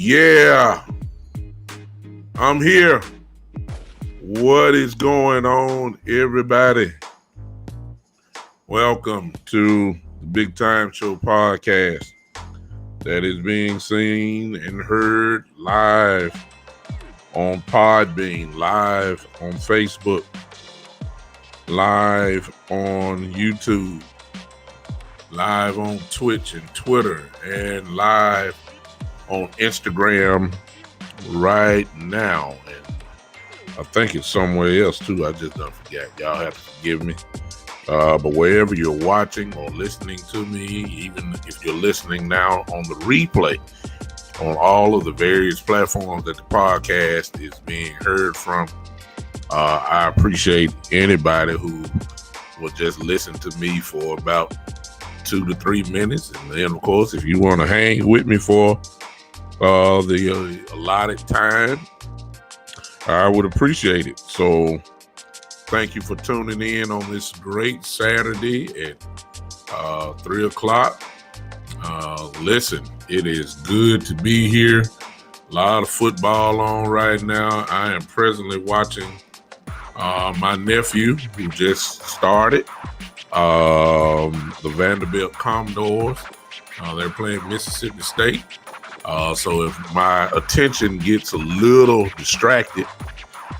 Yeah, I'm here. What is going on, everybody? Welcome to the Big Time Show podcast that is being seen and heard live on Podbean, live on Facebook, live on YouTube, live on Twitch and Twitter, and live on Instagram right now. And I think it's somewhere else too. I just don't forget. Y'all have to forgive me. But wherever you're watching or listening to me, even if you're listening now on the replay, on all of the various platforms that the podcast is being heard from, I appreciate anybody who will just listen to me for about 2 to 3 minutes. And then, of course, if you want to hang with me for the allotted time, I would appreciate it. So thank you for tuning in on this great Saturday at 3 o'clock. Listen, it is good to be here. A lot of football on right now. I am presently watching my nephew who just started, the Vanderbilt Commodores. They're playing Mississippi State. So if my attention gets a little distracted,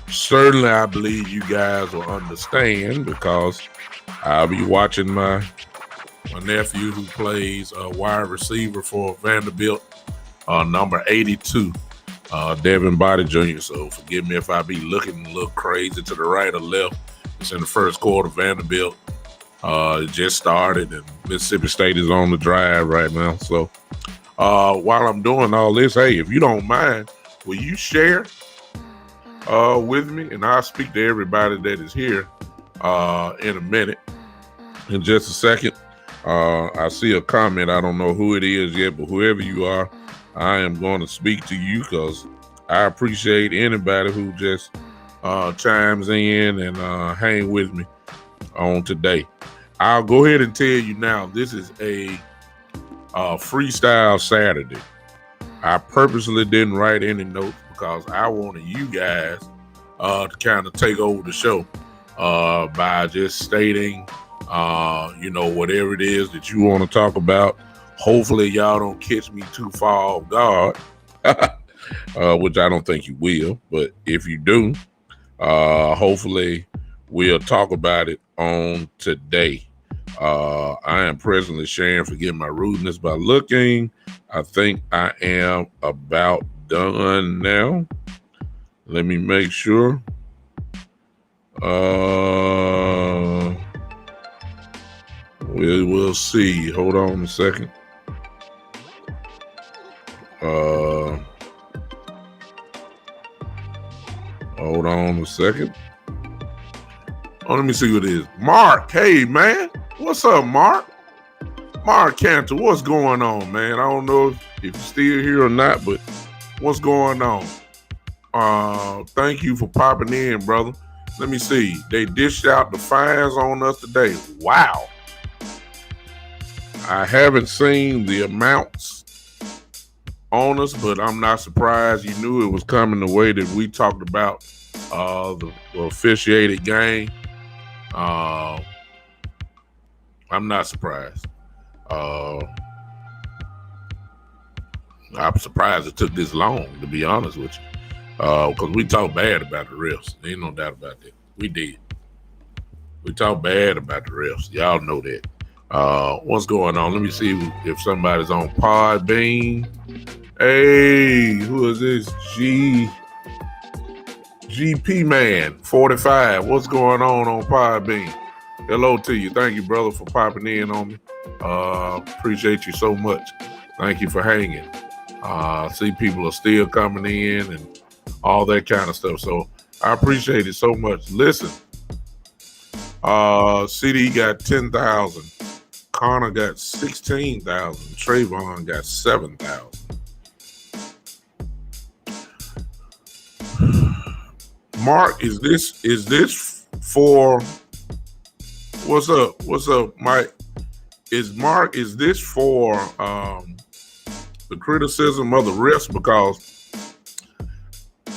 certainly I believe you guys will understand, because I'll be watching my nephew who plays wide receiver for Vanderbilt, number 82, Devin Body Jr. So forgive me if I be looking a little crazy to the right or left. It's in the first quarter. Vanderbilt it just started, and Mississippi State is on the drive right now. So while I'm doing all this, hey, if you don't mind, will you share with me? And I'll speak to everybody that is here in a minute. In just a second, I see a comment. I don't know who it is yet, but whoever you are, I am going to speak to you, because I appreciate anybody who just chimes in and hang with me on today. I'll go ahead and tell you now, this is a Freestyle Saturday. I purposely didn't write any notes because I wanted you guys to kind of take over the show by just stating, whatever it is that you want to talk about. Hopefully y'all don't catch me too far off guard, which I don't think you will. But if you do, hopefully we'll talk about it on today. I am presently sharing, forgive my rudeness, by looking. I think I am about done now. Let me make sure. We'll see. Hold on a second. Hold on a second. Oh, let me see what it is. Mark, hey, man. What's up, Mark? Mark Cantor, what's going on, man? I don't know if you're still here or not, but what's going on? Thank you for popping in, brother. Let me see. They dished out the fines on us today. Wow. I haven't seen the amounts on us, but I'm not surprised. You knew it was coming the way that we talked about the officiated game. I'm not surprised. I'm surprised it took this long, to be honest with you. Because we talk bad about the refs. There ain't no doubt about that. We did. We talk bad about the refs. Y'all know that. What's going on? Let me see if somebody's on Podbean. Hey, who is this? GP Man 45. What's going on Podbean? Hello to you. Thank you, brother, for popping in on me. Appreciate you so much. Thank you for hanging. See, people are still coming in and all that kind of stuff. So I appreciate it so much. Listen, CD got 10,000. Connor got 16,000. Trayvon got 7,000. Mark, is this for what's up? What's up, Mike? Is this for the criticism of the refs because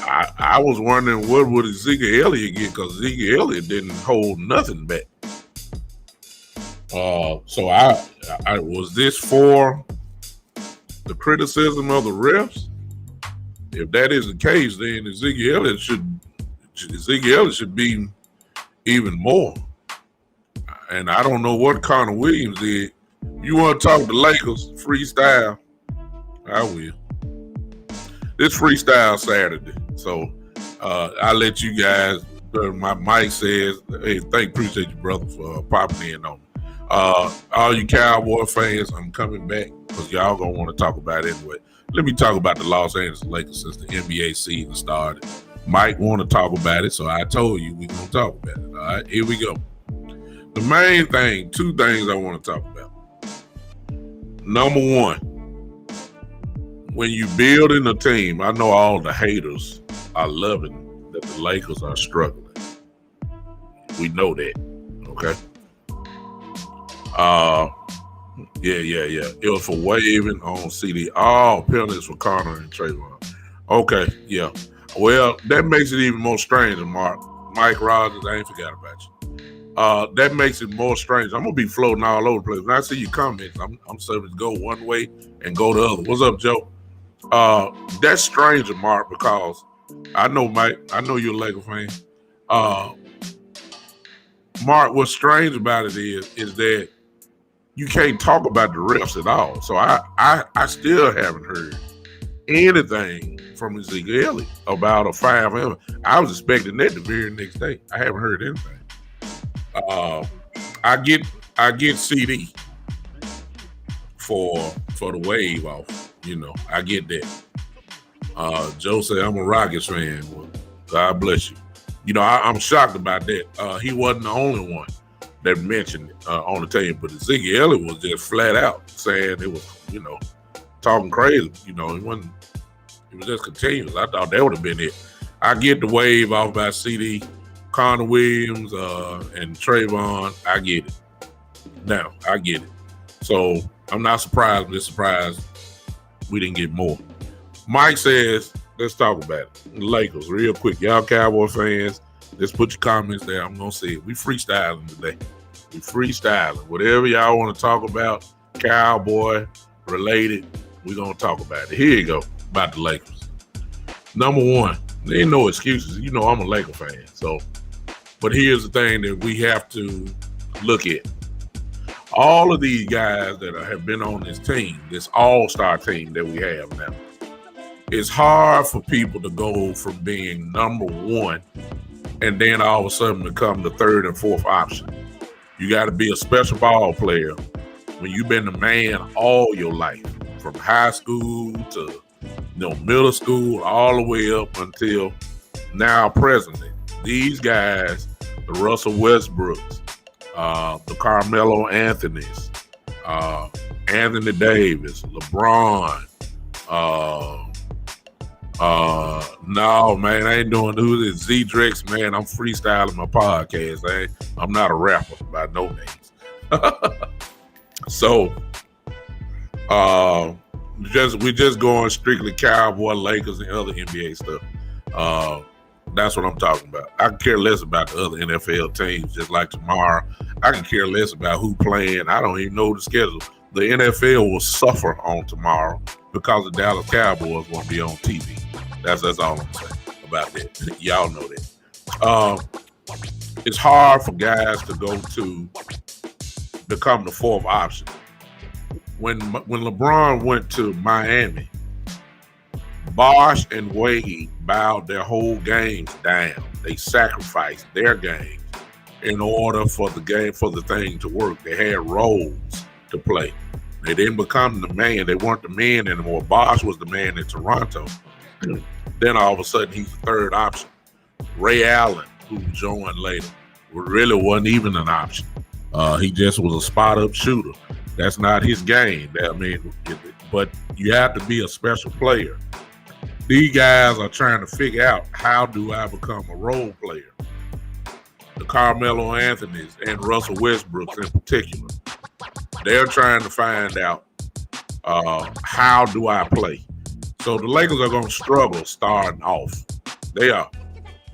I was wondering what would Ezekiel Elliott get because Ezekiel Elliott didn't hold nothing back. So I was this for the criticism of the refs? If that is the case, then Ezekiel Elliott should be even more. And I don't know what Connor Williams did. You want to talk to Lakers freestyle? I will. It's Freestyle Saturday, so I'll let you guys. My mic says, "Hey, appreciate you, brother, for popping in on me." All you Cowboy fans, I'm coming back because y'all gonna want to talk about it anyway. Let me talk about the Los Angeles Lakers since the NBA season started. Mike want to talk about it, so I told you we're gonna talk about it. All right, here we go. The main thing, two things I want to talk about. Number one, when you building a team, I know all the haters are loving that the Lakers are struggling. We know that, okay? Yeah. It was for waving on CD. All penalties for Connor and Trayvon. Okay, yeah. Well, that makes it even more strange, Mark. Mike Rogers, I ain't forgot about you. That makes it more strange. I'm gonna be floating all over the place. When I see your comments, I'm serving to go one way and go the other. What's up, Joe? That's strange, Mark, because I know Mike. I know you're a Laker fan. Mark, what's strange about it is that you can't talk about the refs at all. So I still haven't heard anything from Ezekiel Elliott about a 5M. I was expecting that the very next day. I haven't heard anything. I get CD for the wave off. You know, I get that. Joe said I'm a Rockets fan. Well, God bless you. You know, I'm shocked about that. He wasn't the only one that mentioned it on the team, but Ezekiel Elliott was just flat out saying it was, you know, talking crazy. You know, it was just continuous. I thought that would have been it. I get the wave off by CD, Connor Williams, and Trayvon. I get it. Now, I get it. So I'm not surprised. I'm just surprised we didn't get more. Mike says, let's talk about it. The Lakers, real quick. Y'all Cowboy fans, just put your comments there. I'm going to say it. We freestyling today. We freestyling. Whatever y'all want to talk about, Cowboy related, we're going to talk about it. Here you go, about the Lakers. Number one, there ain't no excuses. You know I'm a Laker fan. So, but here's the thing that we have to look at. All of these guys that have been on this team, this all-star team that we have now, it's hard for people to go from being number one and then all of a sudden become the third and fourth option. You got to be a special ball player when you've been the man all your life, from high school to middle school, all the way up until now presently. These guys, the Russell Westbrooks, the Carmelo Anthonys, Anthony Davis, LeBron. No, man, I ain't doing who this Z-Drex, man. I'm freestyling my podcast. I'm not a rapper by no means. So, we just going strictly Cowboy, Lakers, and other NBA stuff. That's what I'm talking about. I can care less about the other NFL teams, just like tomorrow. I can care less about who playing. I don't even know the schedule. The NFL will suffer on tomorrow because the Dallas Cowboys won't be on TV. That's all I'm saying about that. Y'all know that. It's hard for guys to go to become the fourth option. When LeBron went to Miami, Bosh and Wade bowed their whole games down. They sacrificed their games in order for the thing to work. They had roles to play. They didn't become the man. They weren't the man anymore. Bosh was the man in Toronto. Then all of a sudden, he's the third option. Ray Allen, who joined later, really wasn't even an option. He just was a spot-up shooter. That's not his game. But you have to be a special player. These guys are trying to figure out, how do I become a role player? The Carmelo Anthonys and Russell Westbrooks in particular, they're trying to find out, How do I play? So the Lakers are going to struggle starting off. They are.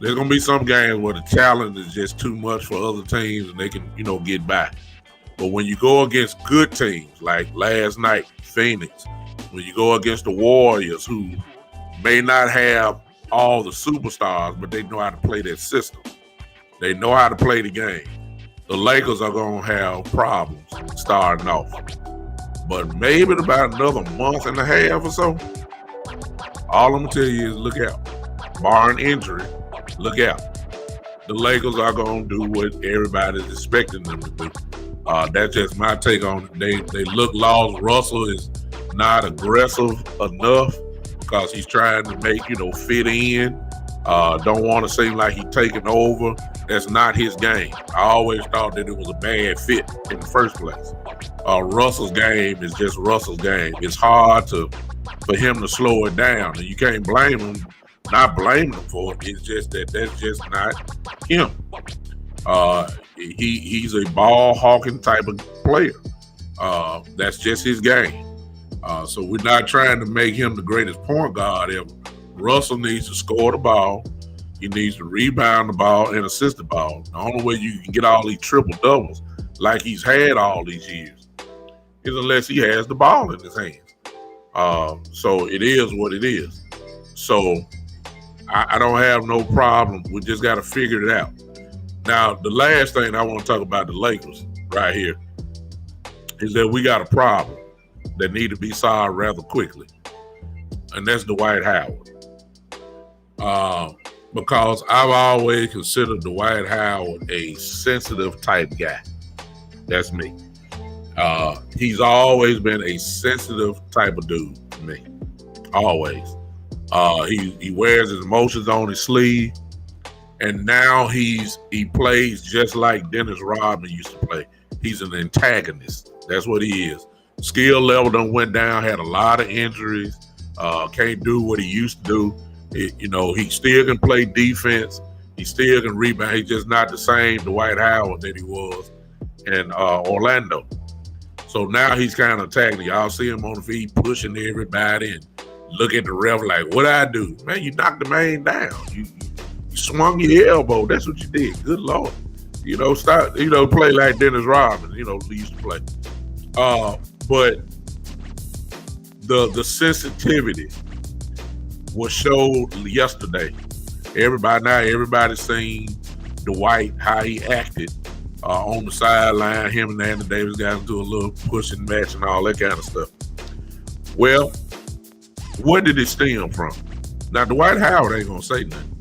There's going to be some games where the challenge is just too much for other teams and they can, get by. But when you go against good teams like last night, Phoenix, when you go against the Warriors, who may not have all the superstars, but they know how to play their system. They know how to play the game. The Lakers are going to have problems starting off. But maybe in about another month and a half or so, all I'm going to tell you is look out. Barring injury, look out. The Lakers are going to do what everybody's expecting them to do. That's just my take on it. They look lost. Russell is not aggressive enough because he's trying to make, fit in. Don't want to seem like he's taking over. That's not his game. I always thought that it was a bad fit in the first place. Russell's game is just Russell's game. It's hard for him to slow it down, and you can't blame him. Not blame him for it. It's just that's just not him. He's a ball hawking type of player. That's just his game. So we're not trying to make him the greatest point guard ever. Russell needs to score the ball. He needs to rebound the ball and assist the ball. The only way you can get all these triple doubles like he's had all these years is unless he has the ball in his hands. So it is what it is. So I don't have no problem. We just got to figure it out. Now, the last thing I want to talk about the Lakers right here is that we got a problem that need to be solved rather quickly, and that's Dwight Howard. Because I've always considered Dwight Howard a sensitive type guy. That's me. He's always been a sensitive type of dude to me. Always. He wears his emotions on his sleeve, and now he plays just like Dennis Rodman used to play. He's an antagonist. That's what he is. Skill level done went down, had a lot of injuries, can't do what he used to do. He still can play defense. He still can rebound. He's just not the same Dwight Howard that he was in Orlando. So now he's kind of attacking. Y'all see him on the feet, pushing everybody and look at the ref like, what I do? Man, you knocked the man down. You swung your elbow. That's what you did. Good Lord. Stop, play like Dennis Rodman, he used to play. But the sensitivity was showed yesterday. Everybody's seen Dwight, how he acted on the sideline. Him and Anthony Davis got into a little pushing match and all that kind of stuff. Well, what did it stem from? Now, Dwight Howard ain't gonna say nothing,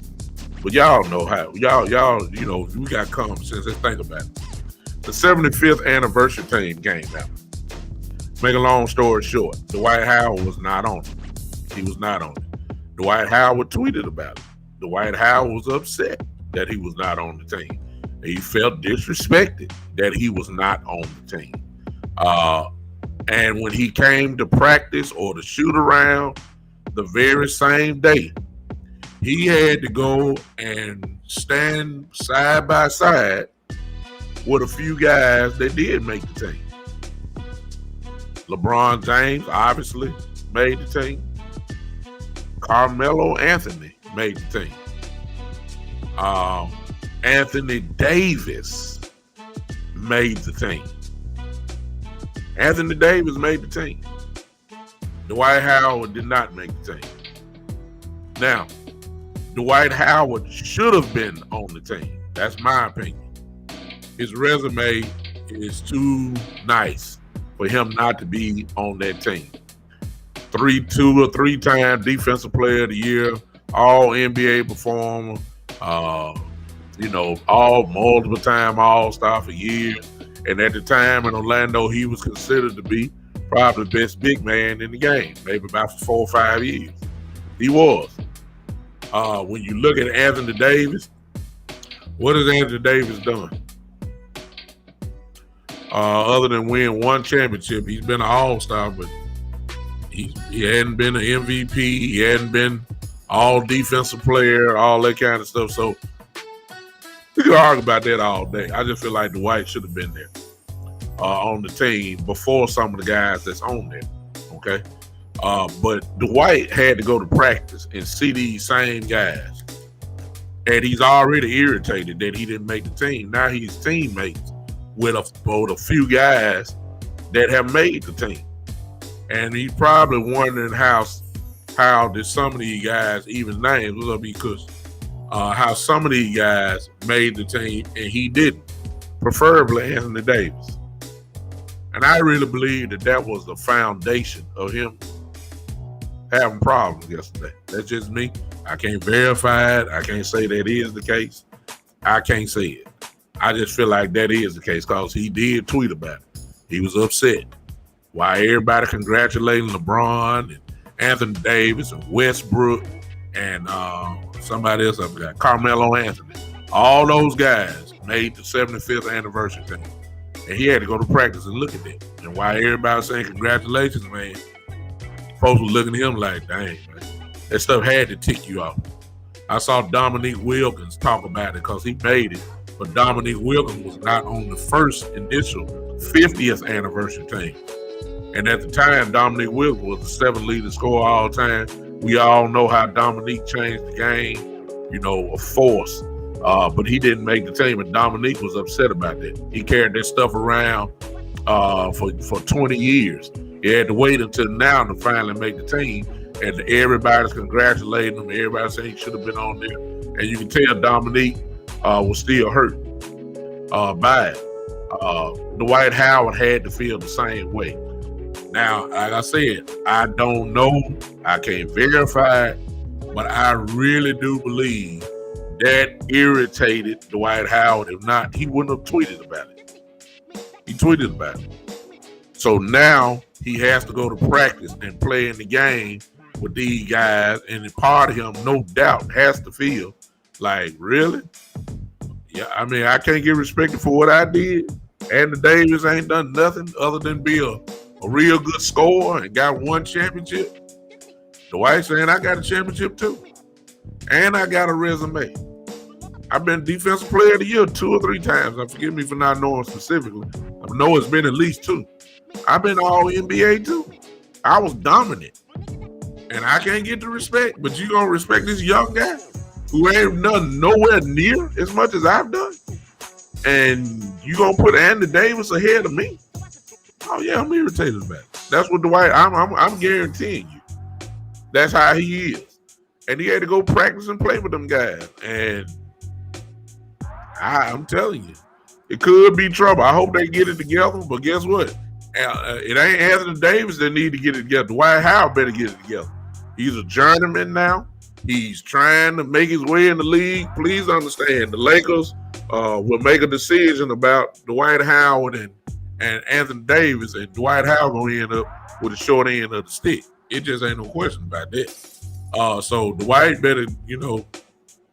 but y'all know how. Y'all, we got common sense. Let's think about it. The 75th anniversary team came out. Make a long story short, Dwight Howard was not on it. He was not on it. Dwight Howard tweeted about it. Dwight Howard was upset that he was not on the team. He felt disrespected that he was not on the team. And when he came to practice or to shoot around the very same day, he had to go and stand side by side with a few guys that did make the team. LeBron James obviously made the team. Carmelo Anthony made the team. Anthony Davis made the team. Anthony Davis made the team. Dwight Howard did not make the team. Now, Dwight Howard should have been on the team. That's my opinion. His resume is too nice for him not to be on that team. 2 or 3 time defensive player of the year, all NBA performer, all multiple time all-star for years. And at the time in Orlando, he was considered to be probably the best big man in the game, maybe about 4 or 5 years. He was. When you look at Anthony Davis, what has Anthony Davis done? Other than win 1 championship, he's been an all-star, but he hadn't been an MVP. He hadn't been all defensive player, all that kind of stuff. So we could argue about that all day. I just feel like Dwight should have been there on the team before some of the guys that's on there. Okay. But Dwight had to go to practice and see these same guys. And he's already irritated that he didn't make the team. Now he's teammates with a few guys that have made the team. And he's probably wondering how did some of these guys even names because how some of these guys made the team and he didn't. Preferably Anthony Davis. And I really believe that was the foundation of him having problems yesterday. That's just me. I can't verify it. I can't say that is the case. I can't say it. I just feel like that is the case because he did tweet about it. He was upset. Why everybody congratulating LeBron and Anthony Davis and Westbrook and somebody else, Carmelo Anthony. All those guys made the 75th anniversary thing. And he had to go to practice and look at that. And while everybody was saying congratulations, man, folks were looking at him like, dang, man, that stuff had to tick you off. I saw Dominique Wilkins talk about it because he made it, but Dominique Wilkins was not on the first initial 50th anniversary team. And at the time, Dominique Wilkins was the 7th leading scorer all time. We all know how Dominique changed the game, a force. But he didn't make the team, and Dominique was upset about that. He carried that stuff around for 20 years. He had to wait until now to finally make the team, and everybody's congratulating him. Everybody saying he should have been on there, and you can tell Dominique was still hurt by it. Dwight Howard had to feel the same way. Now, like I said, I don't know. I can't verify it, but I really do believe that irritated Dwight Howard. If not, he wouldn't have tweeted about it. He tweeted about it. So now he has to go to practice and play in the game with these guys. And part of him, no doubt, has to feel like, really? Yeah, I mean, I can't get respected for what I did. Anthony Davis ain't done nothing other than be a real good scorer and got one championship. Dwight saying, I got a championship too. And I got a resume. I've been Defensive Player of the Year 2 or 3 times. Now, forgive me for not knowing specifically. I know it's been at least 2. I've been all NBA too. I was dominant. And I can't get the respect, but you gonna respect this young guy who ain't done nowhere near as much as I've done? And you gonna put Anthony Davis ahead of me? Oh yeah, I'm irritated about it. That's what Dwight, I'm guaranteeing you. That's how he is. And he had to go practice and play with them guys. And I'm telling you, it could be trouble. I hope they get it together, but guess what? It ain't Anthony Davis that need to get it together. Dwight Howard better get it together. He's a journeyman now. He's trying to make his way in the league. Please understand, the Lakers will make a decision about Dwight Howard and Anthony Davis, and Dwight Howard going to end up with the short end of the stick. It just ain't no question about that. So Dwight better,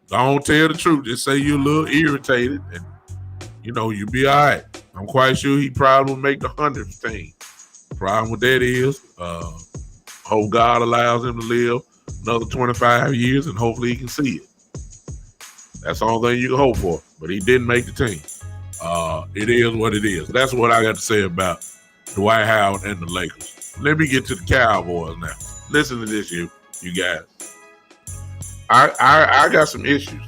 don't tell the truth. Just say you're a little irritated, and you'll be all right. I'm quite sure he probably will make the 100th team. Problem with that is, hope God allows him to live another 25 years, and hopefully he can see it. That's the only thing you can hope for. But he didn't make the team. It is what it is. That's what I got to say about Dwight Howard and the Lakers. Let me get to the Cowboys now. Listen to this, you guys. I got some issues.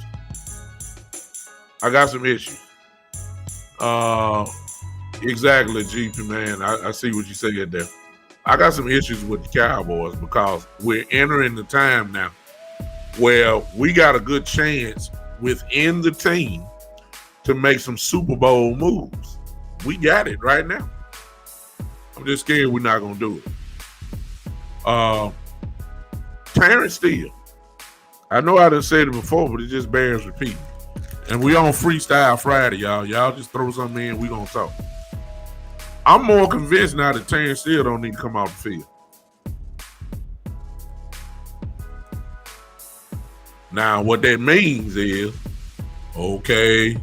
Exactly, GP, man. I see what you said there. I got some issues with the Cowboys because we're entering the time now where we got a good chance within the team to make some Super Bowl moves. We got it right now. I'm just scared we're not going to do it. Terrence Steele. I know I done said it before, but it just bears repeating. And we on Freestyle Friday, y'all. Y'all just throw something in, we going to talk. I'm more convinced now that Terrence Steele don't need to come off the field. Now, what that means is, okay,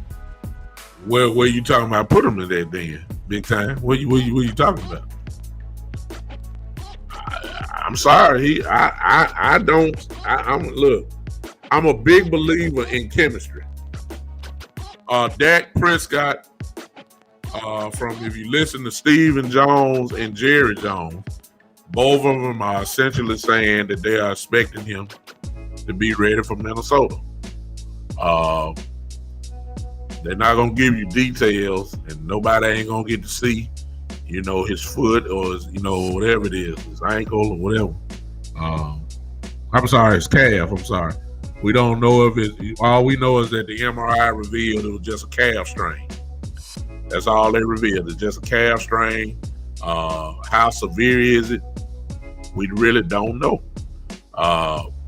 where you talking about? Put him in that then, big time. What you talking about? I'm sorry. Look, I'm a big believer in chemistry. Dak Prescott, from if you listen to Stephen Jones and Jerry Jones, Both of them are essentially saying that they are expecting him to be ready for Minnesota. Uh, they're not gonna give you details, and nobody ain't gonna get to see, his foot or his, whatever it is, his ankle or whatever. I'm sorry, his calf. I'm sorry. We don't know if it's. All we know is that the MRI revealed it was just a calf strain. That's all they revealed. It's just a calf strain. How severe is it? We really don't know.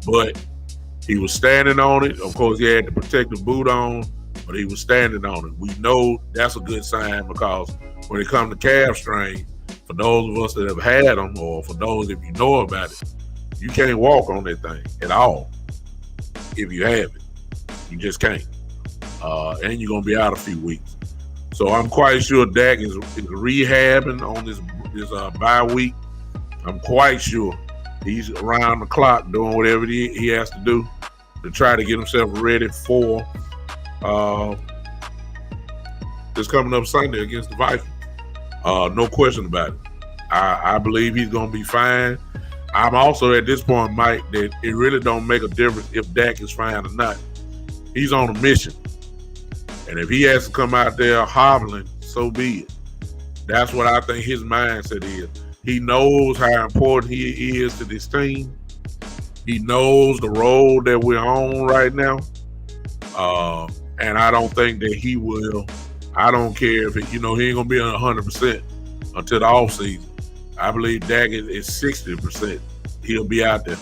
But he was standing on it. Of course, he had the protective boot on, but he was standing on it. We know that's a good sign because when it comes to calf strains, for those of us that have had them, or for those if you know about it, you can't walk on that thing at all. If you have it, you just can't. And you're gonna be out a few weeks. So I'm quite sure Dak is rehabbing on this bye week. I'm quite sure he's around the clock doing whatever he has to do to try to get himself ready for this coming up Sunday against the Vikings. No question about it. I believe he's going to be fine. I'm also at this point, Mike, that it really don't make a difference if Dak is fine or not. He's on a mission. And if he has to come out there hobbling, so be it. That's what I think his mindset is. He knows how important he is to this team. He knows the role that we're on right now. And I don't think that he will. I don't care if he ain't going to be 100% until the offseason. I believe Dak is 60%. He'll be out there.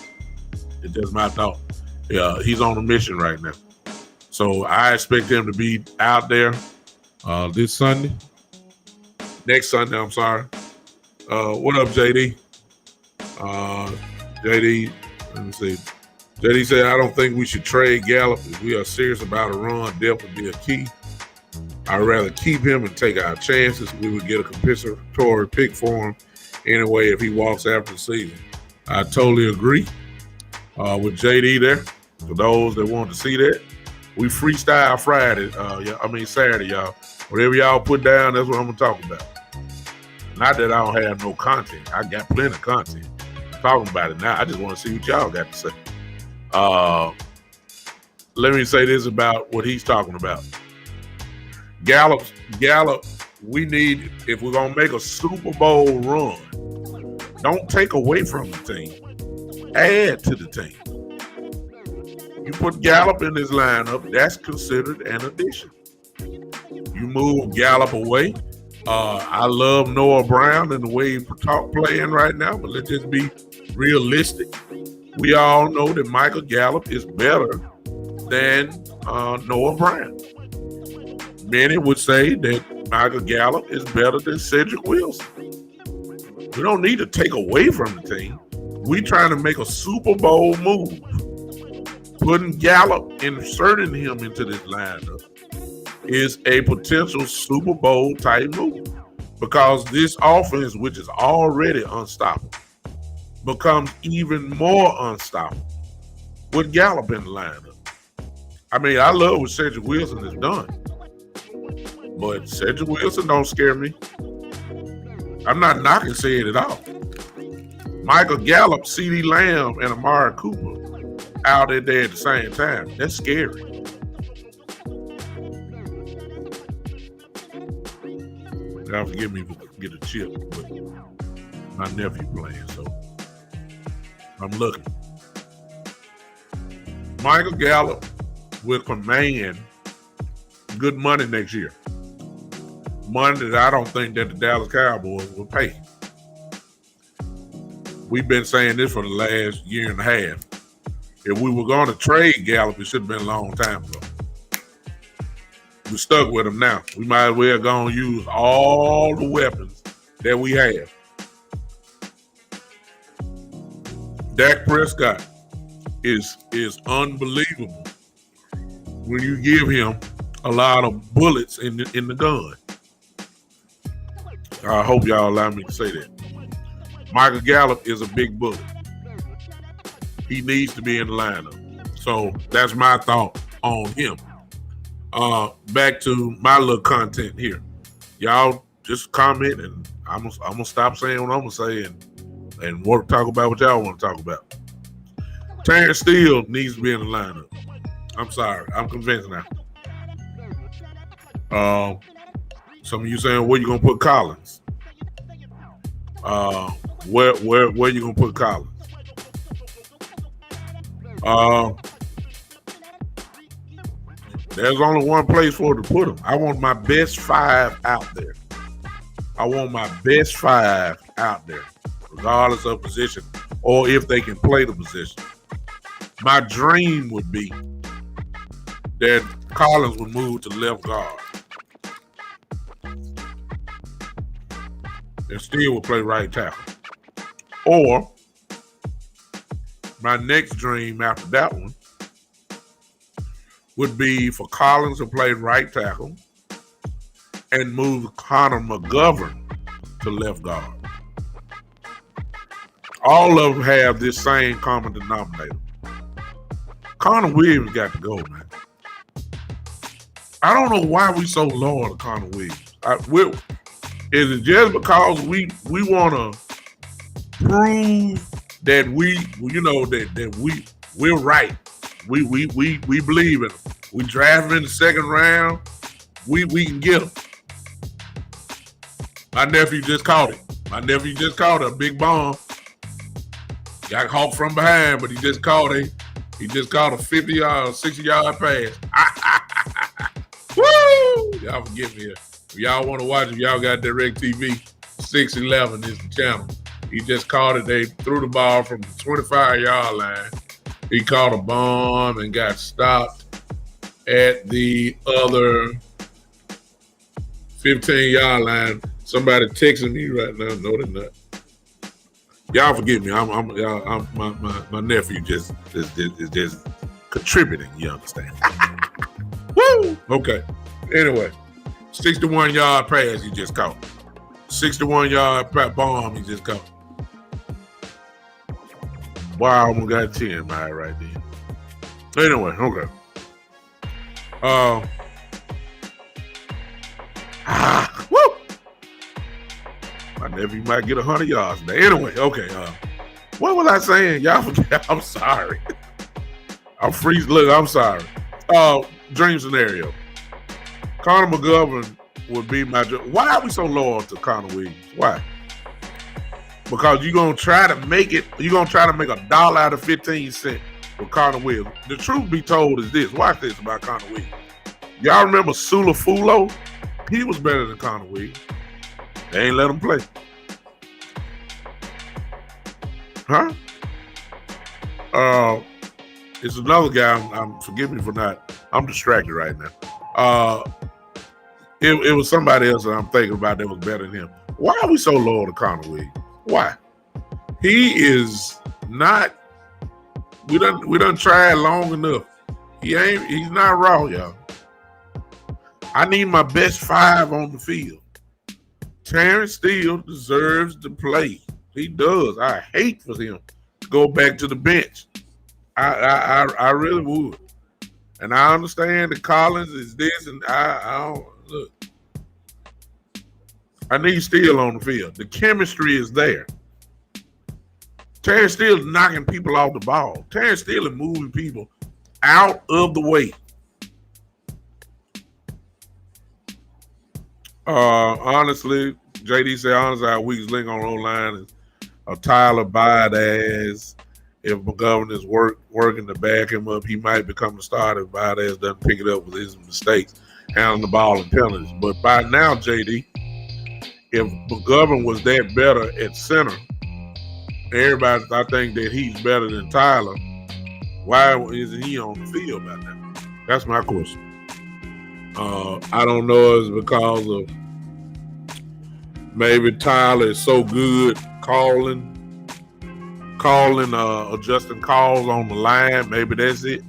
It's just my thought. He's on a mission right now. So I expect him to be out there this Sunday. Next Sunday, I'm sorry. What up, JD? JD, let me see. JD said, I don't think we should trade Gallup. If we are serious about a run, depth would be a key. I'd rather keep him and take our chances. We would get a compensatory pick for him anyway if he walks after the season. I totally agree with JD there. For those that want to see that, we freestyle Saturday, y'all. Whatever y'all put down, that's what I'm going to talk about. Not that I don't have no content. I got plenty of content. I'm talking about it now. I just want to see what y'all got to say. Let me say this about what he's talking about. Gallup, we need, if we're going to make a Super Bowl run, don't take away from the team. Add to the team. You put Gallup in this lineup, that's considered an addition. You move Gallup away. I love Noah Brown and the way he's playing right now, but let's just be realistic. We all know that Michael Gallup is better than Noah Brown. Many would say that Michael Gallup is better than Cedric Wilson. We don't need to take away from the team. We're trying to make a Super Bowl move. Putting Gallup, inserting him into this lineup is a potential Super Bowl type move because this offense, which is already unstoppable, becomes even more unstoppable with Gallup in the lineup. I mean, I love what Cedric Wilson has done, but Cedric Wilson don't scare me. I'm not knocking Ced at all. Michael Gallup, CeeDee Lamb, and Amari Cooper out there at the same time. That's scary. God forgive me for get a chip, but my nephew playing, so I'm looking. Michael Gallup will command good money next year. Money that I don't think that the Dallas Cowboys will pay. We've been saying this for the last year and a half. If we were going to trade Gallup, it should have been a long time ago. We're stuck with him now. We might as well go and use all the weapons that we have. Dak Prescott is unbelievable when you give him a lot of bullets in the gun. I hope y'all allow me to say that. Michael Gallup is a big bullet. He needs to be in the lineup. So that's my thought on him. Back to my little content here. Y'all just comment and I'm gonna stop saying what I'm gonna say and and want to talk about what y'all want to talk about. Terrence Steele needs to be in the lineup. I'm sorry. I'm convinced now. Some of you saying, where you going to put Collins? Where you going to put Collins? There's only one place for it to put him. I want my best 5 out there. I want my best 5 out there, regardless of position or if they can play the position. My dream would be that Collins would move to left guard and Steele would play right tackle. Or my next dream after that one would be for Collins to play right tackle and move Connor McGovern to left guard. All of them have this same common denominator. Connor Williams got to go, man. I don't know why we so loyal to Connor Williams. Is it just because we want to prove that we're right? We believe in him. We draft him in the second round. We can get him. My nephew just caught it. A big bomb. Got caught from behind, but he just caught a 50-yard, 60-yard pass. Woo! Y'all forgive me. If y'all want to watch it, y'all got DirecTV. 611 is the channel. He just caught it. They threw the ball from the 25-yard line. He caught a bomb and got stopped at the other 15-yard line. Somebody texting me right now. No, they're not. Y'all forgive me. My nephew just contributing. You understand? Woo! Okay. Anyway, 61-yard pass he just caught. 61-yard bomb he just caught. Wow, I almost got 10 right there. Anyway, okay. Woo! My nephew might get 100 yards today. Anyway, okay. What was I saying? Y'all forget. I'm sorry. I'm freezing. Look, I'm sorry. Dream scenario. Connor McGovern would be my dream. Why are we so loyal to Connor Williams? Why? Because you're going to try to make it, you're going to try to make $1 out of 15 cents with Connor Williams. The truth be told is this. Watch this about Connor Williams. Y'all remember Sula Fulo? He was better than Connor Williams. They ain't let him play. Huh? It's another guy. I'm forgive me for not. I'm distracted right now. It was somebody else that I'm thinking about that was better than him. Why are we so loyal to Connor Williams? Why? He is not. We done tried long enough. He's not raw, y'all. I need my best 5 on the field. Terrence Steele deserves to play. He does. I hate for him to go back to the bench. I really would. And I understand that Collins is this, and I don't look. I need Steele on the field. The chemistry is there. Terrence Steele is knocking people off the ball. Terrence Steele is moving people out of the way. Honestly, JD said, honestly, our weakest link on O-line is Tyler Biadasz. If McGovern is working to back him up, he might become a starter if Biadasz doesn't pick it up with his mistakes, handling the ball and penalties. But by now, JD, if McGovern was that better at center, everybody, I think that he's better than Tyler. Why isn't he on the field by now? That's my question. I don't know if it's because of maybe Tyler is so good calling adjusting calls on the line. Maybe that's it.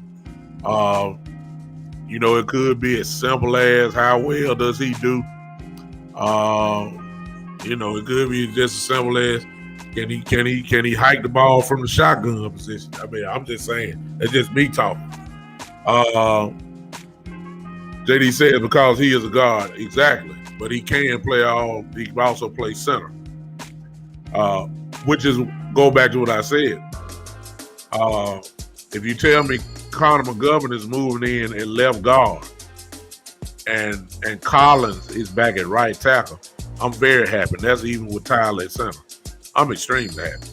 It could be as simple as how well does he do. It could be just as simple as can he hike the ball from the shotgun position. I mean, I'm just saying. It's just me talking. JD said because he is a guard, exactly. But he can play he can also play center. Which is go back to what I said. If you tell me Connor McGovern is moving in at left guard and Collins is back at right tackle, I'm very happy. That's even with Tyler at center. I'm extremely happy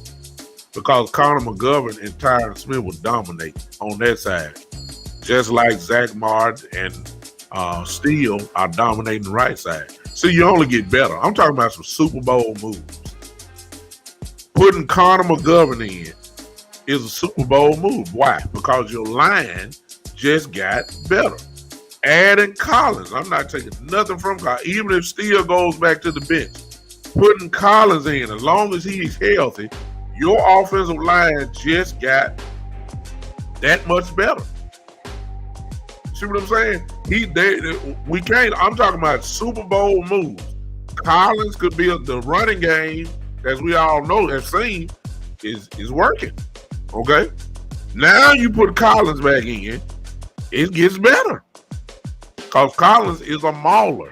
because Connor McGovern and Tyron Smith will dominate on that side, just like Zach Martin and Steele are dominating the right side. So you only get better. I'm talking about some Super Bowl moves. Putting Connor McGovern in is a Super Bowl move. Why? Because your line just got better. Adding Collins, I'm not taking nothing from Collins. Even if Steele goes back to the bench, putting Collins in, as long as he's healthy, your offensive line just got that much better. See what I'm saying? We can't. I'm talking about Super Bowl moves. Collins could be the running game, as we all know, have seen, is working. Okay? Now you put Collins back in, it gets better. Because Collins is a mauler.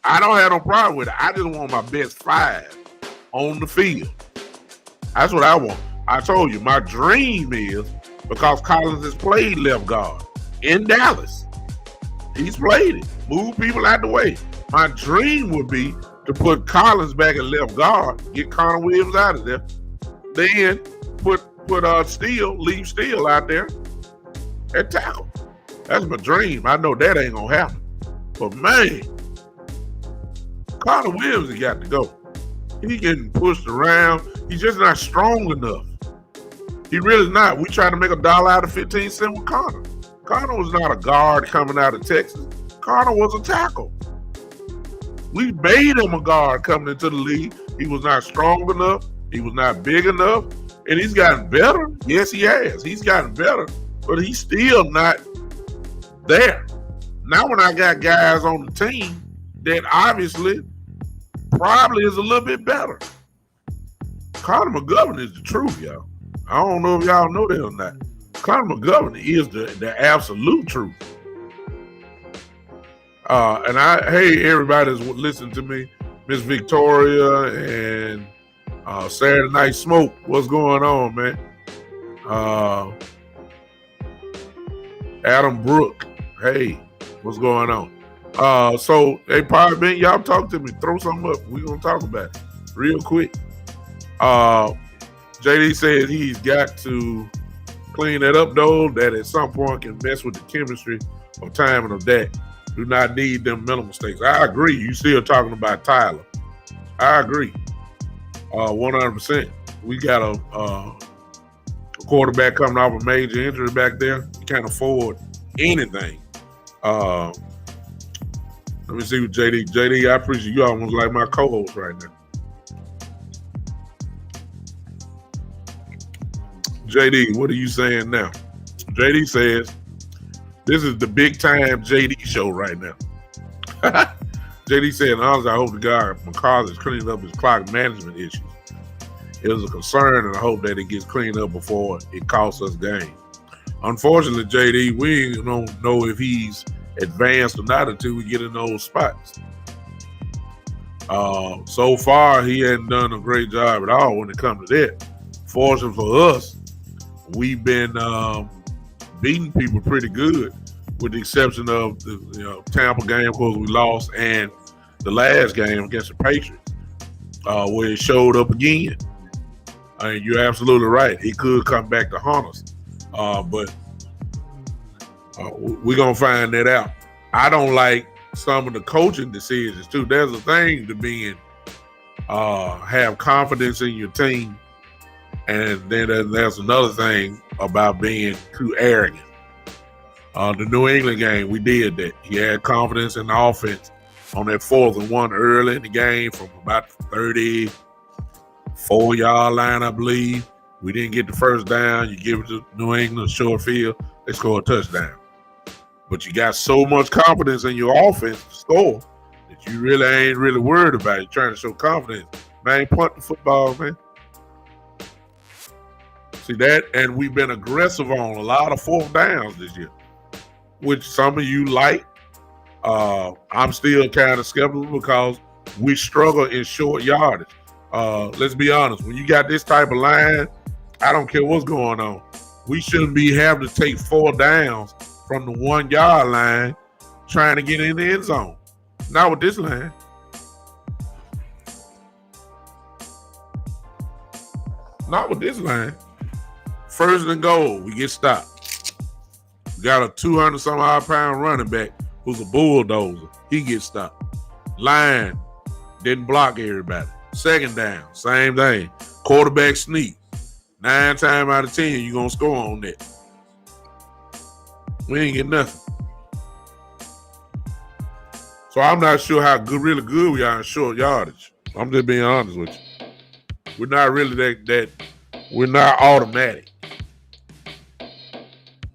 I don't have no problem with it. I just want my best 5 on the field. That's what I want. I told you, my dream is, because Collins has played left guard in Dallas. He's played it. Move people out the way. My dream would be to put Collins back at left guard, get Connor Williams out of there, then put leave Steele out there at tackle. That's my dream. I know that ain't gonna happen. But man, Connor Williams has got to go. He getting pushed around. He's just not strong enough. He really not. We trying to make $1 out of 15 cents with Connor. Connor was not a guard coming out of Texas. Connor was a tackle. We made him a guard coming into the league. He was not strong enough. He was not big enough. And he's gotten better. Yes, he has. He's gotten better. But he's still not there. Now when I got guys on the team that obviously probably is a little bit better. Connor McGovern is the truth, y'all. I don't know if y'all know that or not. Connor McGovern is the absolute truth. Hey, everybody that's listening to me, Miss Victoria and Saturday Night Smoke, what's going on, man? Adam Brook, hey, what's going on? So, hey, Power Ben, y'all talk to me. Throw something up. We're going to talk about it real quick. JD says he's got to clean that up, though, that at some point can mess with the chemistry of time and of that. Do not need them mental mistakes. I agree. You still talking about Tyler. I agree. 100%. We got a quarterback coming off a major injury back there. He can't afford anything. Let me see what JD. JD, I appreciate you almost like my co-host right now. JD, what are you saying now? JD says, this is the big time JD show right now. JD said, honestly, I hope the guy McCarthy is cleaning up his clock management issues. It was a concern, and I hope that it gets cleaned up before it costs us games. Unfortunately, JD, we don't know if he's advanced or not until we get in those spots. So far, he hasn't done a great job at all when it comes to that. Fortunately for us, we've been beating people pretty good, with the exception of the Tampa game, of course, we lost, and the last game against the Patriots, where it showed up again. You're absolutely right. He could come back to haunt us, but we're going to find that out. I don't like some of the coaching decisions, too. There's a thing to have confidence in your team, and then there's another thing about being too arrogant. The New England game, we did that. He had confidence in the offense on that 4th and 1 early in the game from about 34-yard line, I believe. We didn't get the first down. You give it to New England, short field, they score a touchdown. But you got so much confidence in your offense to score that you really ain't really worried about it. You're trying to show confidence. Man, punt the football, man. See that? And we've been aggressive on a lot of 4th downs this year, which some of you like. I'm still kind of skeptical because we struggle in short yardage. Let's be honest. When you got this type of line, I don't care what's going on. We shouldn't be having to take 4 downs from the 1 yard line trying to get in the end zone. Not with this line. Not with this line. First and goal, we get stopped. We got a 200-some-odd-pound running back who's a bulldozer. He gets stopped. Line didn't block everybody. Second down, same thing. Quarterback sneak. 9 times out of 10, you're going to score on that. We ain't get nothing. So I'm not sure how good, really good we are in short yardage. I'm just being honest with you. We're not really that we're not automatic.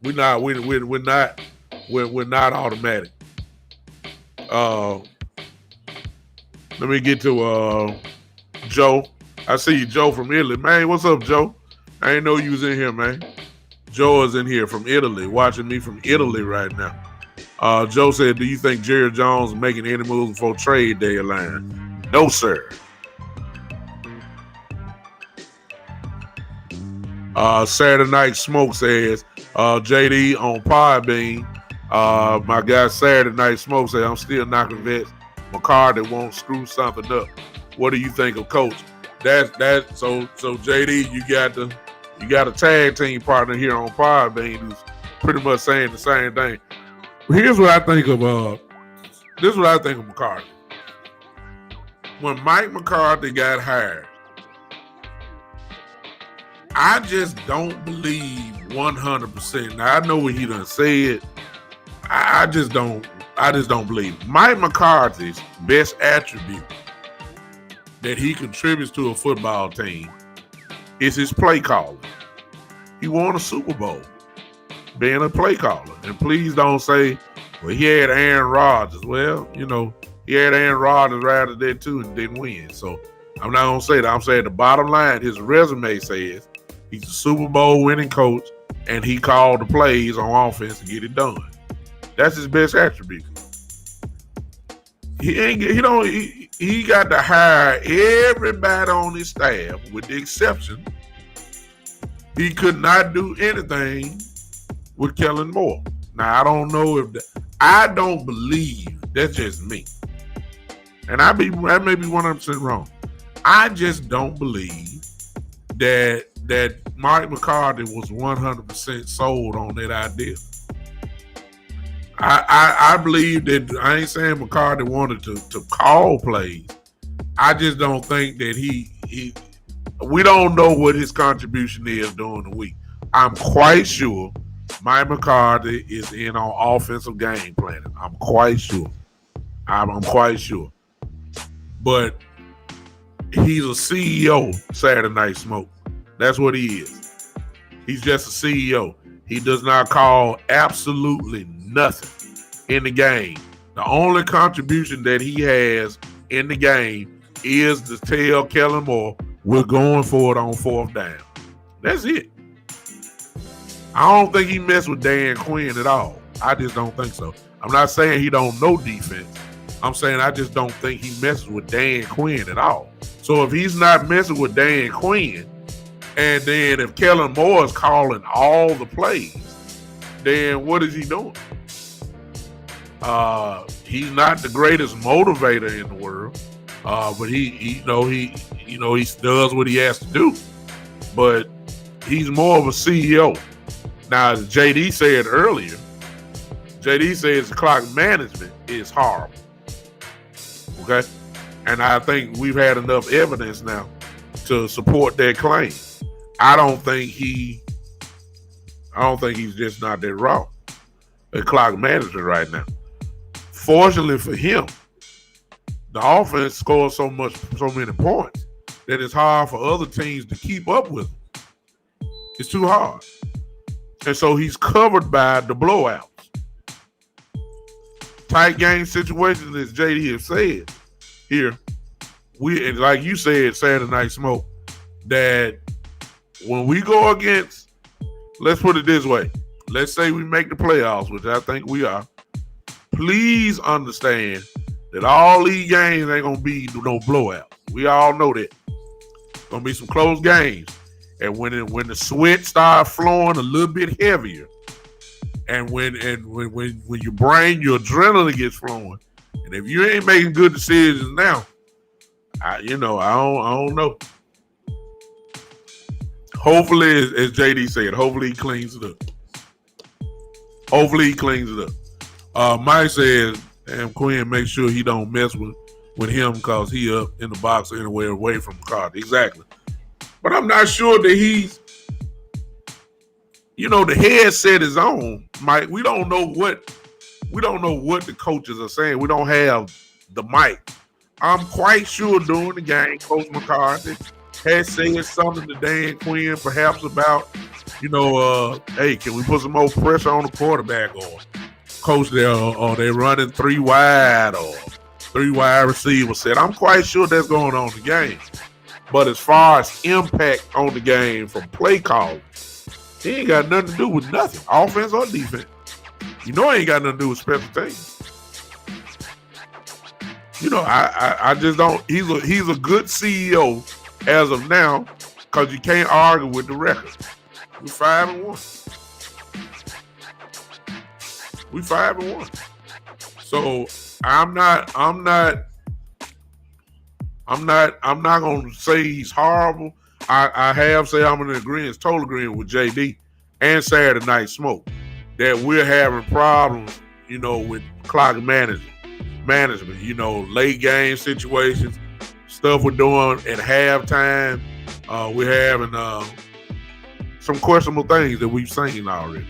We're not automatic. Let me get to Joe. I see you, Joe from Italy. Man, what's up, Joe? I didn't know you was in here, man. Joe is in here from Italy, watching me from Italy right now. Joe said, do you think Jerry Jones is making any moves before trade deadline? No, sir. Saturday Night Smoke says, JD on Podbean. My guy Saturday Night Smoke says, I'm still not convinced McCarthy won't screw something up. What do you think of Coach? So JD, you got a tag team partner here on Podbean who's pretty much saying the same thing. Here's what I think of McCarthy. When Mike McCarthy got hired, I just don't believe 100%. Now I know what he done said. I just don't believe. Mike McCarthy's best attribute that he contributes to a football team is his play calling. He won a Super Bowl being a play caller. And please don't say, well, he had Aaron Rodgers. Well, he had Aaron Rodgers right after that too and didn't win. So I'm not going to say that. I'm saying the bottom line, his resume says he's a Super Bowl winning coach and he called the plays on offense to get it done. That's his best attribute. He got to hire everybody on his staff with the exception he could not do anything with Kellen Moore. Now, I don't know I don't believe, that's just me. And I may be 100% wrong. I just don't believe that Mike McCarthy was 100% sold on that idea. I believe that, I ain't saying McCarthy wanted to call plays. I just don't think that we don't know what his contribution is during the week. I'm quite sure Mike McCarthy is in on offensive game planning. I'm quite sure. I'm quite sure. But he's a CEO, Saturday Night Smoke. That's what he is. He's just a CEO. He does not call absolutely nothing in the game. The only contribution that he has in the game is to tell Kellen Moore, we're going for it on 4th down. That's it. I don't think he messed with Dan Quinn at all. I just don't think so. I'm not saying he don't know defense. I'm saying I just don't think he messes with Dan Quinn at all. So if he's not messing with Dan Quinn, and then if Kellen Moore is calling all the plays, then what is he doing? He's not the greatest motivator in the world, but he does what he has to do. But he's more of a CEO. Now, as JD said earlier, JD says the clock management is horrible. Okay, and I think we've had enough evidence now to support that claim. I don't think he's just not that raw at clock management right now. Fortunately for him, the offense scores so many points that it's hard for other teams to keep up with him. It's too hard. And so he's covered by the blowouts. Tight game situations, as JD has said here, and like you said, Saturday Night Smoke, that when we go against, let's put it this way, let's say we make the playoffs, which I think we are, please understand that all these games ain't going to be no blowouts. We all know that. Gonna be some close games. And when the sweat starts flowing a little bit heavier, and when your brain, your adrenaline gets flowing, and if you ain't making good decisions now, I don't know. Hopefully, as JD said, hopefully he cleans it up. Mike says, damn, Quinn, make sure he don't mess with him because he up in the box anywhere away from the car. Exactly. But I'm not sure that he's, the headset is on, Mike. We don't know what the coaches are saying. We don't have the mic. I'm quite sure during the game, Coach McCarthy had said something to Dan Quinn, perhaps about, hey, can we put some more pressure on the quarterback, or coach they're running 3 wide or 3 wide receivers set. I'm quite sure that's going on in the game. But as far as impact on the game from play calling, it ain't got nothing to do with nothing, offense or defense. It ain't got nothing to do with special teams. I just don't. He's a good CEO as of now because you can't argue with the record. We're 5-1. We 5-1. So I'm not gonna say he's horrible. I have said I'm in agreement, total agreement with JD and Saturday Night Smoke that we're having problems, with clock management, late game situations, stuff we're doing at halftime. We're having some questionable things that we've seen already.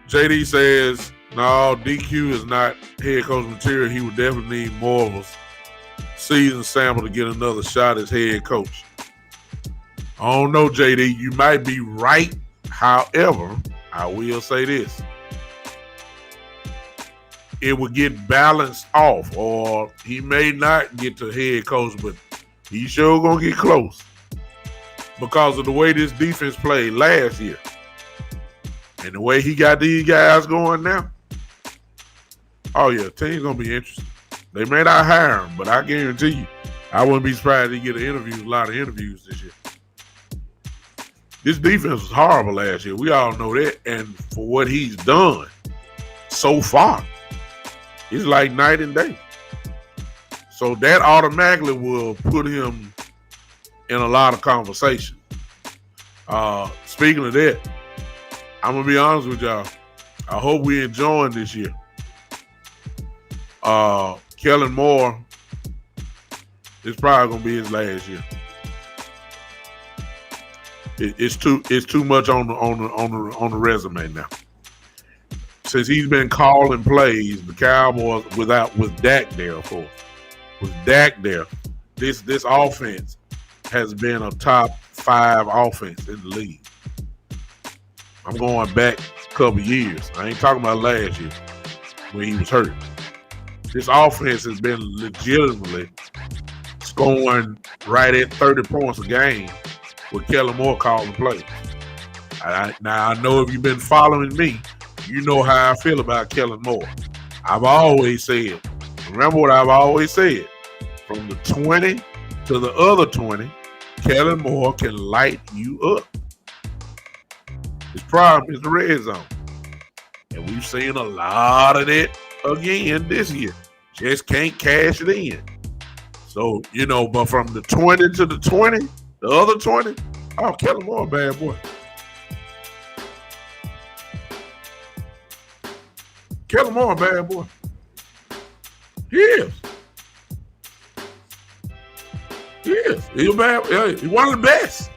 JD says, no, DQ is not head coach material. He would definitely need more of a season sample to get another shot as head coach. I don't know, JD. You might be right. However, I will say this. It will get balanced off, or he may not get to head coach, but he's sure going to get close because of the way this defense played last year. And the way he got these guys going now, oh yeah, team's gonna be interesting. They may not hire him, but I guarantee you, I wouldn't be surprised if he get a lot of interviews this year. This defense was horrible last year. We all know that. And for what he's done so far, it's like night and day. So that automatically will put him in a lot of conversation. Speaking of that, I'm going to be honest with y'all. I hope we're enjoying this year. Kellen Moore is probably going to be his last year. It's too much on the resume now. Since he's been calling plays, the Cowboys with Dak there, of course. With Dak there, this offense has been a top 5 offense in the league. I'm going back a couple years. I ain't talking about last year when he was hurt. This offense has been legitimately scoring right at 30 points a game with Kellen Moore calling plays. Now, I know if you've been following me, you know how I feel about Kellen Moore. I've always said, remember what I've always said, from the 20 to the other 20, Kellen Moore can light you up. His problem is the red zone. And we've seen a lot of that again this year. Just can't cash it in. So, but from the 20 to the 20, the other 20, oh, Kellen Moore, bad boy. Kellen Moore, bad boy. He is. He's bad. He's one of the best.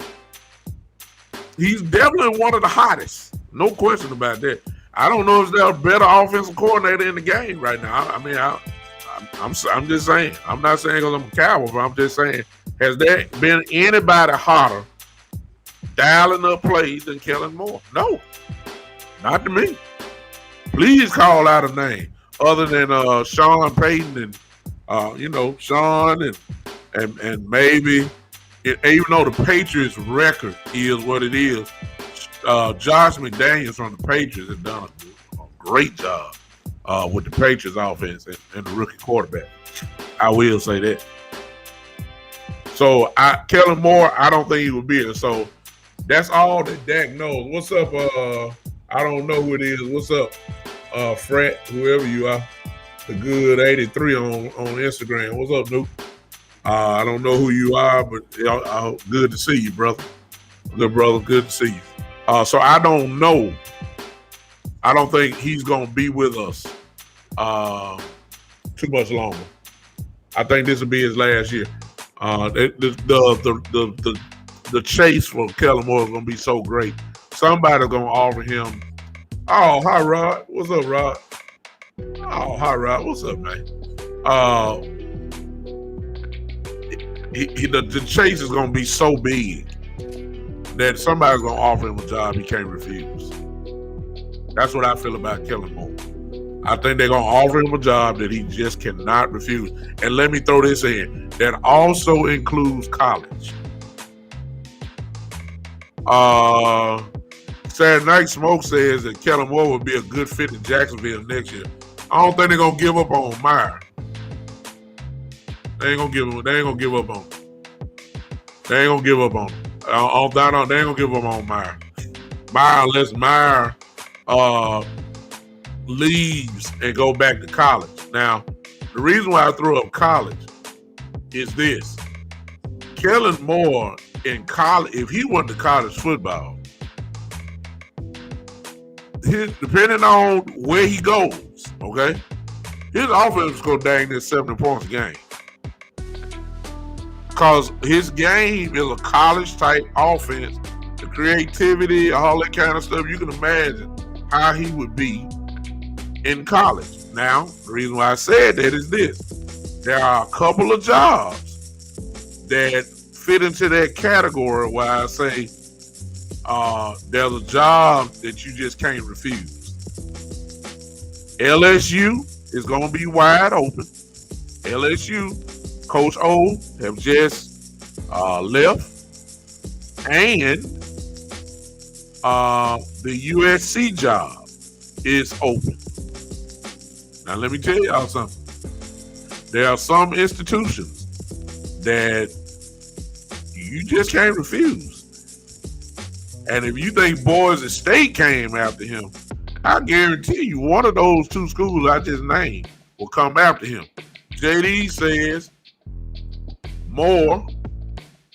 He's definitely one of the hottest. No question about that. I don't know if there's a better offensive coordinator in the game right now. I mean, I'm just saying. I'm not saying because I'm a Cowboy, but I'm just saying, has there been anybody hotter dialing up plays than Kellen Moore? No, not to me. Please call out a name other than Sean Payton and Sean and maybe, even though the Patriots record is what it is, Josh McDaniels from the Patriots has done a great job with the Patriots offense and the rookie quarterback. I will say that. So Kellen Moore, I don't think he would be it. So that's all that Dak knows. What's up? I don't know who it is. What's up, Frat, whoever you are, the good 83 on Instagram. What's up, Nuke? I don't know who you are, but good to see you, brother. Good brother, good to see you. So I don't know. I don't think he's gonna be with us too much longer. I think this will be his last year. The chase for Kellen Moore is gonna be so great. Somebody's gonna offer him. Oh, hi Rod. What's up, Rod? Oh, hi Rod. What's up, man? The chase is gonna be so big that somebody's gonna offer him a job he can't refuse. That's what I feel about Kellen Moore. I think they're gonna offer him a job that he just cannot refuse. And let me throw this in. That also includes college. Saturday Night Smoke says that Kellen Moore would be a good fit in Jacksonville next year. I don't think they're gonna give up on Meyer. They ain't gonna give up on him. They ain't gonna give up on him. They ain't gonna give up on Meyer. Unless Meyer leaves and go back to college. Now, the reason why I threw up college is this. Kellen Moore in college, if he went to college football, depending on where he goes, okay, his offense is going to dang near 70 points a game. Because his game is a college-type offense. The creativity, all that kind of stuff, you can imagine how he would be in college. Now, the reason why I said that is this. There are a couple of jobs that fit into that category where I say there's a job that you just can't refuse. LSU is going to be wide open. LSU, Coach O have just left. And the USC job is open. Now, let me tell y'all something. There are some institutions that you just can't refuse. And if you think Boise State came after him, I guarantee you one of those two schools I just named will come after him. JD says Moore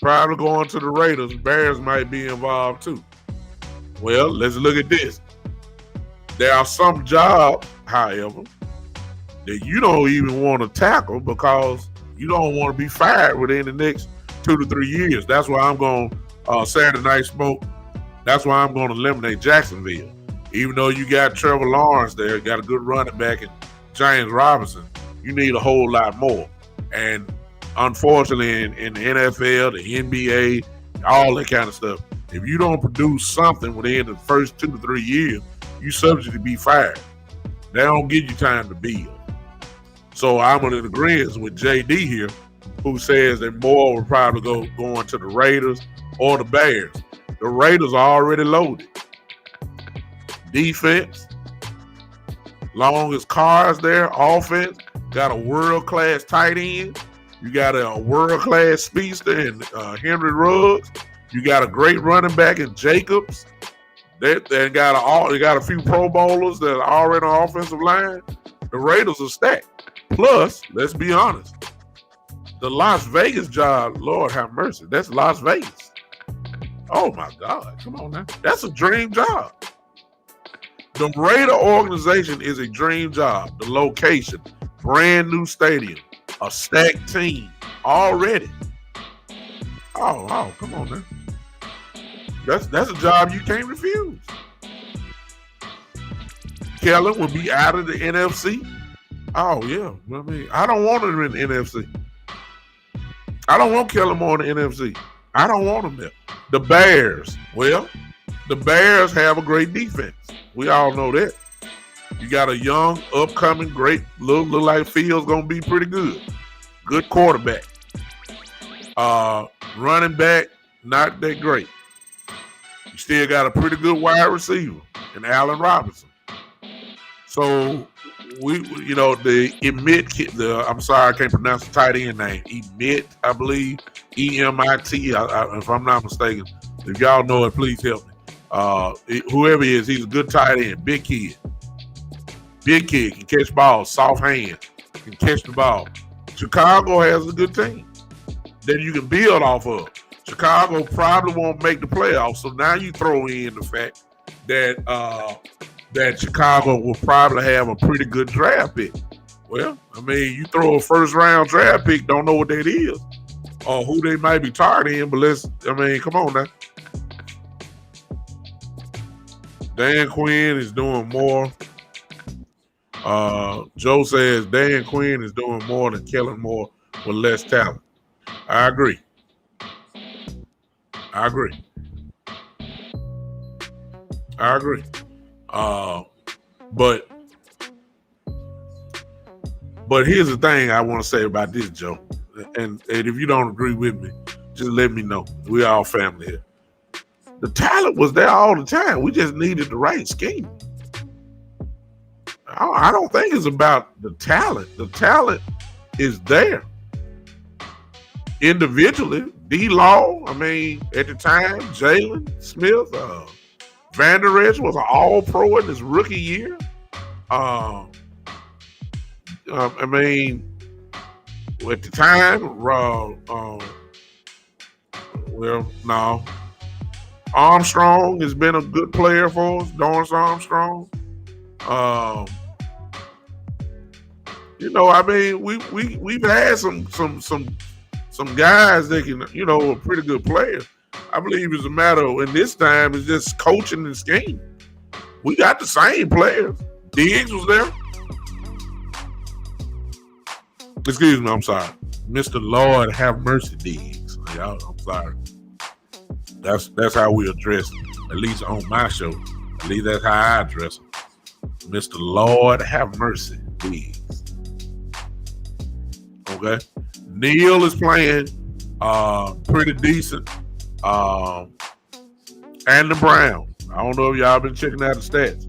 probably going to the Raiders. Bears might be involved too. Well, let's look at this. There are some jobs, however, that you don't even want to tackle because you don't want to be fired within the next 2 to 3 years. That's why I'm going Saturday Night Smoke. That's why I'm going to eliminate Jacksonville. Even though you got Trevor Lawrence there, got a good running back in James Robinson, you need a whole lot more. And unfortunately, in the NFL, the NBA, all that kind of stuff, if you don't produce something within the first 2 to 3 years, you subject to be fired. They don't give you time to build. So I'm in agreement with JD here, who says that Moore will probably going to the Raiders or the Bears. The Raiders are already loaded. Defense, long as Carr's there, offense, got a world-class tight end. You got a world-class speedster in Henry Ruggs. You got a great running back in Jacobs. They got a few Pro Bowlers that are already on offensive line. The Raiders are stacked. Plus, let's be honest, the Las Vegas job, Lord have mercy, that's Las Vegas. Oh my God, come on now. That's a dream job. The Raider organization is a dream job. The location, brand new stadium, a stacked team already. Oh, come on now. That's a job you can't refuse. Kellen will be out of the NFC. Oh, yeah. I mean, I don't want him in the NFC. I don't want Kellen Moore in the NFC. I don't want him there. The Bears. Well, the Bears have a great defense. We all know that. You got a young, upcoming, great, look like Fields going to be pretty good. Good quarterback. Running back, not that great. You still got a pretty good wide receiver in Allen Robinson. So the emit the I'm sorry I can't pronounce the tight end name. Emit, I believe. EMIT, if I'm not mistaken. If y'all know it, please help me. Whoever he is, he's a good tight end, big kid. Big kid, can catch balls, soft hand, can catch the ball. Chicago has a good team that you can build off of. Chicago probably won't make the playoffs, so now you throw in the fact that Chicago will probably have a pretty good draft pick. Well, I mean, you throw a first round draft pick, don't know what that is or who they might be targeting, but come on now. Dan Quinn is doing more. Joe says Dan Quinn is doing more than Kellen Moore with less talent. I agree. But here's the thing I want to say about this, Joe. And if you don't agree with me, just let me know. We all family here. The talent was there all the time. We just needed the right scheme. I don't think it's about the talent. The talent is there. Individually, D-Law, at the time, Jalen Smith, Van Der Esch was an all-pro in his rookie year. At the time, no. Armstrong has been a good player for us, Dorrance Armstrong. We've had some guys that can, are pretty good players. I believe it's a matter of, in this time, it's just coaching and scheme. We got the same players. Diggs was there. Excuse me, I'm sorry. Mr. Lord have mercy, Diggs. I'm sorry. That's how we address, at least on my show. At least that's how I address him. Mr. Lord have mercy, Diggs. Okay. Neil is playing pretty decent. And the Brown. I don't know if y'all been checking out the stats.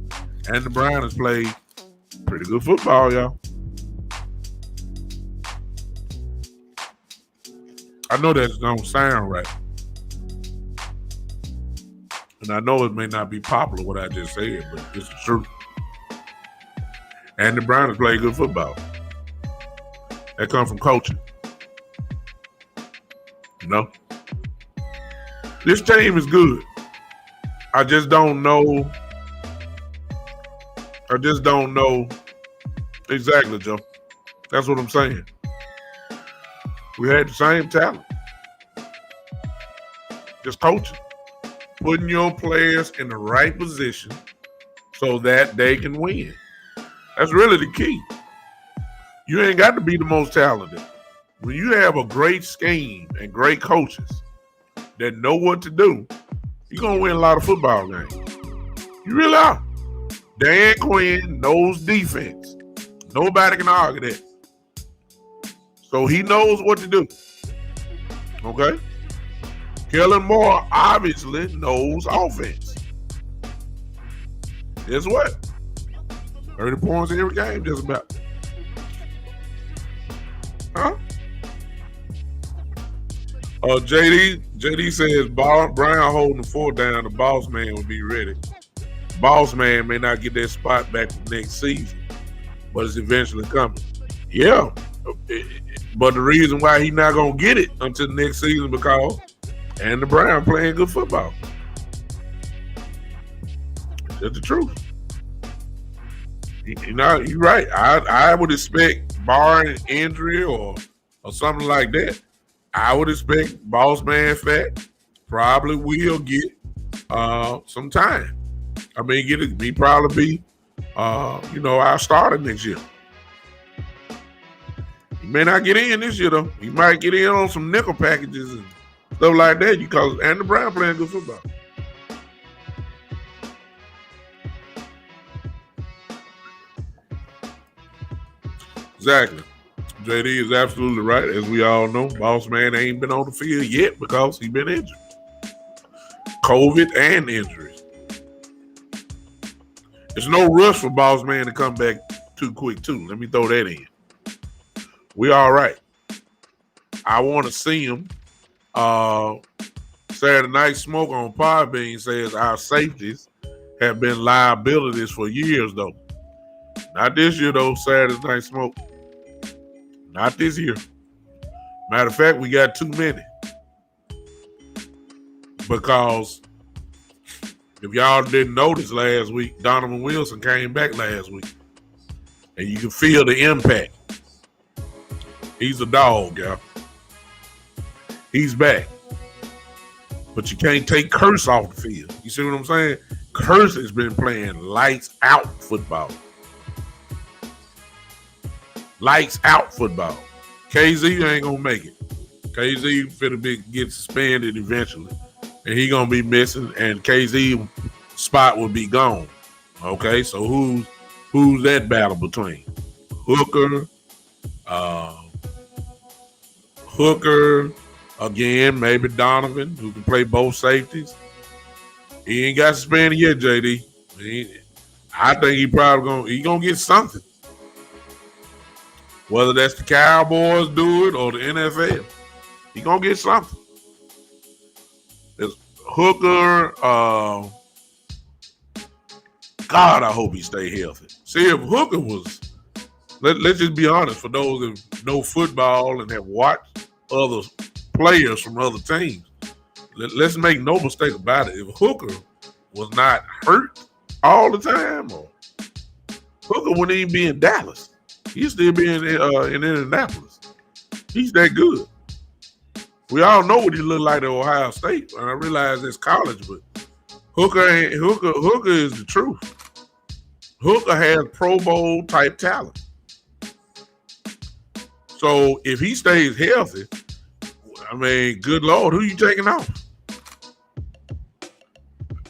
And the Brown has played pretty good football, y'all. I know that don't sound right. And I know it may not be popular what I just said, but it's the truth. And the Brown has played good football. That comes from coaching. This team is good. I just don't know exactly, Joe. That's what I'm saying. We had the same talent. Just coaching. Putting your players in the right position so that they can win. That's really the key. You ain't got to be the most talented. When you have a great scheme and great coaches that know what to do, you're going to win a lot of football games. You really are. Dan Quinn knows defense. Nobody can argue that. So he knows what to do. Okay? Kellen Moore obviously knows offense. Guess what? 30 points every game, just about. Huh? JD says Brown holding the fort down, the boss man will be ready. Boss man may not get that spot back for next season, but it's eventually coming. Yeah. But the reason why he's not going to get it until next season because and the Brown playing good football. That's the truth. You're right. I would expect, barring injury or something like that, I would expect Boss Man Fat probably will get some time. He probably be, our starter next year. He may not get in this year, though. He might get in on some nickel packages and stuff like that because and the Brown playing good football. Exactly. JD is absolutely right. As we all know, Boss Man ain't been on the field yet because he been injured. COVID and injuries. There's no rush for Boss Man to come back too quick, too. Let me throw that in. We all right. I want to see him. Saturday Night Smoke on Podbean says our safeties have been liabilities for years, though. Not this year, though, Saturday Night Smoke. Not this year. Matter of fact, we got too many. Because if y'all didn't notice last week, Donovan Wilson came back last week. And you can feel the impact. He's a dog, y'all. He's back. But you can't take Curse off the field. You see what I'm saying? Curse has been playing lights out football. Lights out football. KZ ain't gonna make it. KZ finna get suspended eventually. And he gonna be missing, and KZ spot will be gone. Okay, so who's that battle between? Hooker, again, maybe Donovan, who can play both safeties. He ain't got suspended yet, JD. I think he probably gonna get something. Whether that's the Cowboys do it or the NFL, he gonna get something. There's Hooker. God, I hope he stay healthy. See, if Hooker was, let's just be honest, for those that know football and have watched other players from other teams, let's make no mistake about it. If Hooker was not hurt all the time, or Hooker wouldn't even be in Dallas. He'd still be in Indianapolis. He's that good. We all know what he looked like at Ohio State, and I realize it's college, but Hooker is the truth. Hooker has Pro Bowl type talent. So if he stays healthy, I mean, good Lord, who you taking off?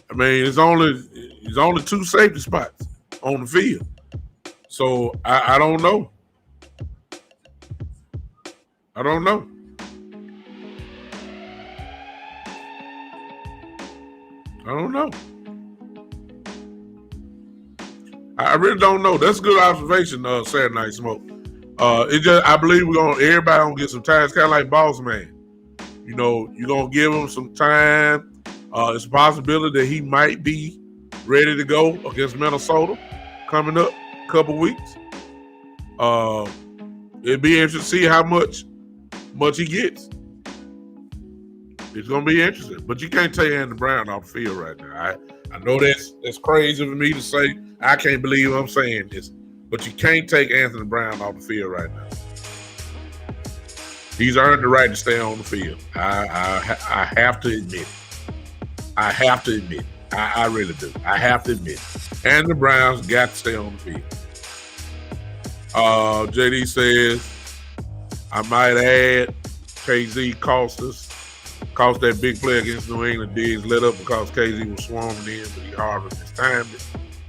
I mean, it's only two safety spots on the field. So I don't know. I don't know. I really don't know. That's a good observation, Saturday Night Smoke. I believe everybody gonna get some time. It's kind of like Boss Man. You know, you're gonna give him some time. It's a possibility that he might be ready to go against Minnesota coming up a couple weeks. It'd be interesting to see how much he gets. It's gonna be interesting, but you can't take Anthony Brown off the field right now. I know that's crazy for me to say. I can't believe I'm saying this, but you can't take Anthony Brown off the field right now. He's earned the right to stay on the field. I have to admit it. I have to admit it. I really do. I have to admit it. Anthony Brown's got to stay on the field. JD says, I might add, KZ cost that big play against New England. Diggs let up because KZ was swarming in, but he hardly mistimed it.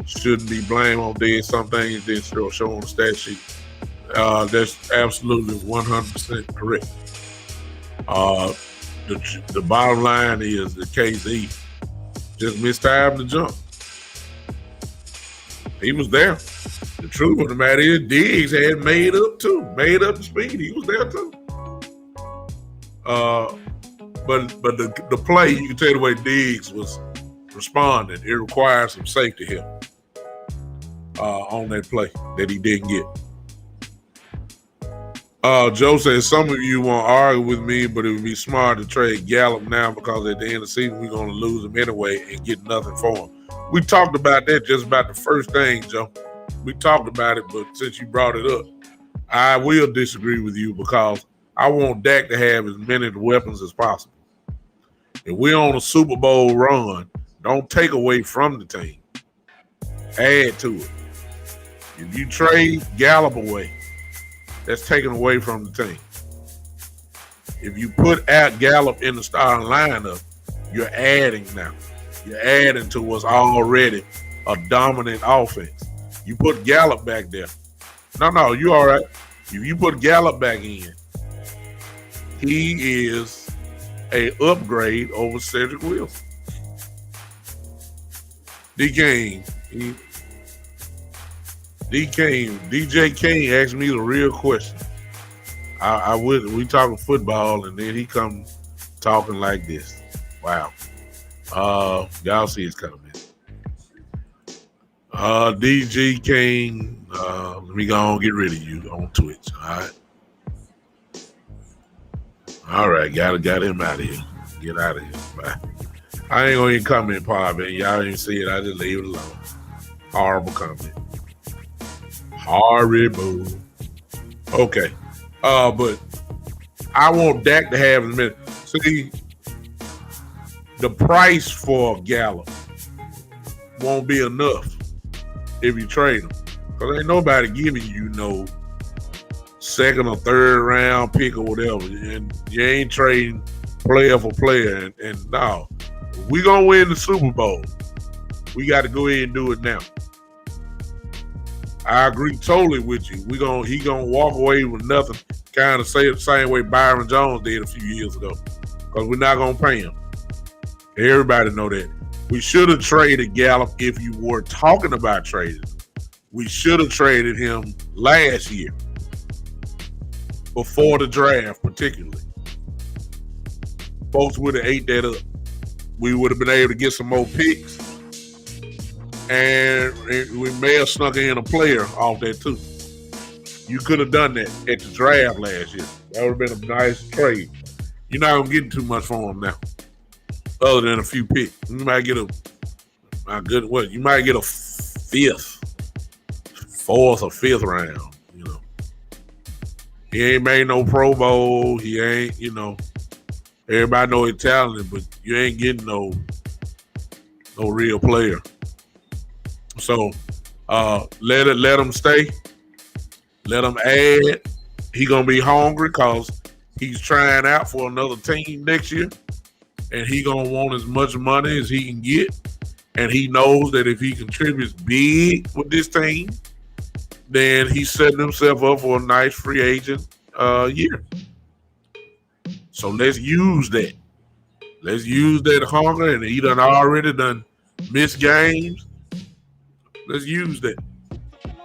Shouldn't be blamed on Diggs. Some things didn't show on the stat sheet. That's absolutely 100% correct. The bottom line is that KZ just mistimed the jump. He was there. The truth of the matter is Diggs had made up the speed. He was there too. But the play, you can tell the way Diggs was responding. It required some safety help on that play that he didn't get. Joe says, some of you won't argue with me, but it would be smart to trade Gallup now because at the end of the season, we're going to lose him anyway and get nothing for him. We talked about that just about the first thing, Joe. We talked about it, but since you brought it up, I will disagree with you because I want Dak to have as many weapons as possible. If we're on a Super Bowl run, don't take away from the team. Add to it. If you trade Gallup away, that's taken away from the team. If you put out Gallup in the starting lineup, you're adding now. You're adding to what's already a dominant offense. You put Gallup back there. No, you all right. If you put Gallup back in, he is a upgrade over Cedric Wilson. D-Game, DJ King asked me the real question. We talking football, and then he come talking like this. Wow. Y'all see it's coming. DG King, let me go and get rid of you on Twitch. All right, got him out of here. Get out of here. Bye. I ain't gonna even comment part, man. Y'all didn't see it. I just leave it alone. Horrible comment. Horrible. Okay. But I want Dak to have a minute. See, the price for Gallup won't be enough if you trade him. Because ain't nobody giving you no second or third round pick or whatever. And you ain't trading player for player. And no, we gonna win the Super Bowl. We got to go ahead and do it now. I agree totally with you. He gonna walk away with nothing. Kind of say the same way Byron Jones did a few years ago. Because we're not gonna pay him. Everybody know that. We should have traded Gallup if you were talking about trading. We should have traded him last year. Before the draft, particularly. Folks would have ate that up. We would have been able to get some more picks. And we may have snuck in a player off that too. You could have done that at the draft last year. That would have been a nice trade. You're not gonna get too much for him now, other than a few picks. You might get You might get a fourth or fifth round. You know, he ain't made no Pro Bowl. He ain't. You know, everybody know he's talented, but you ain't getting no real player. So let him stay. Let him add. He gonna be hungry because he's trying out for another team next year, and he gonna want as much money as he can get. And he knows that if he contributes big with this team, then he's setting himself up for a nice free agent year. So let's use that. Let's use that hunger, and he already done missed games. Let's use that.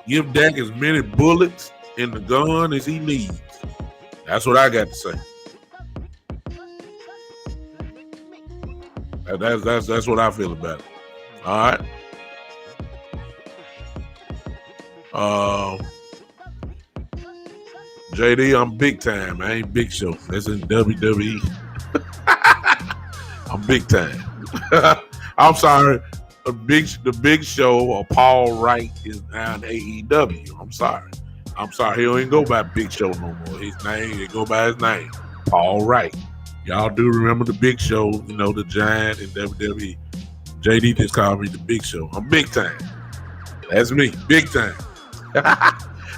Give Dak as many bullets in the gun as he needs. That's what I got to say. That's what I feel about it. All right. JD, I'm big time. I ain't Big Show. That's in WWE. I'm big time. I'm sorry. The Big Show or Paul Wright is now in AEW. I'm sorry. He don't even go by Big Show no more. His name, he go by his name, Paul Wright. Y'all do remember the Big Show, you know, the Giant in WWE. JD just called me the Big Show. I'm big time. That's me, big time.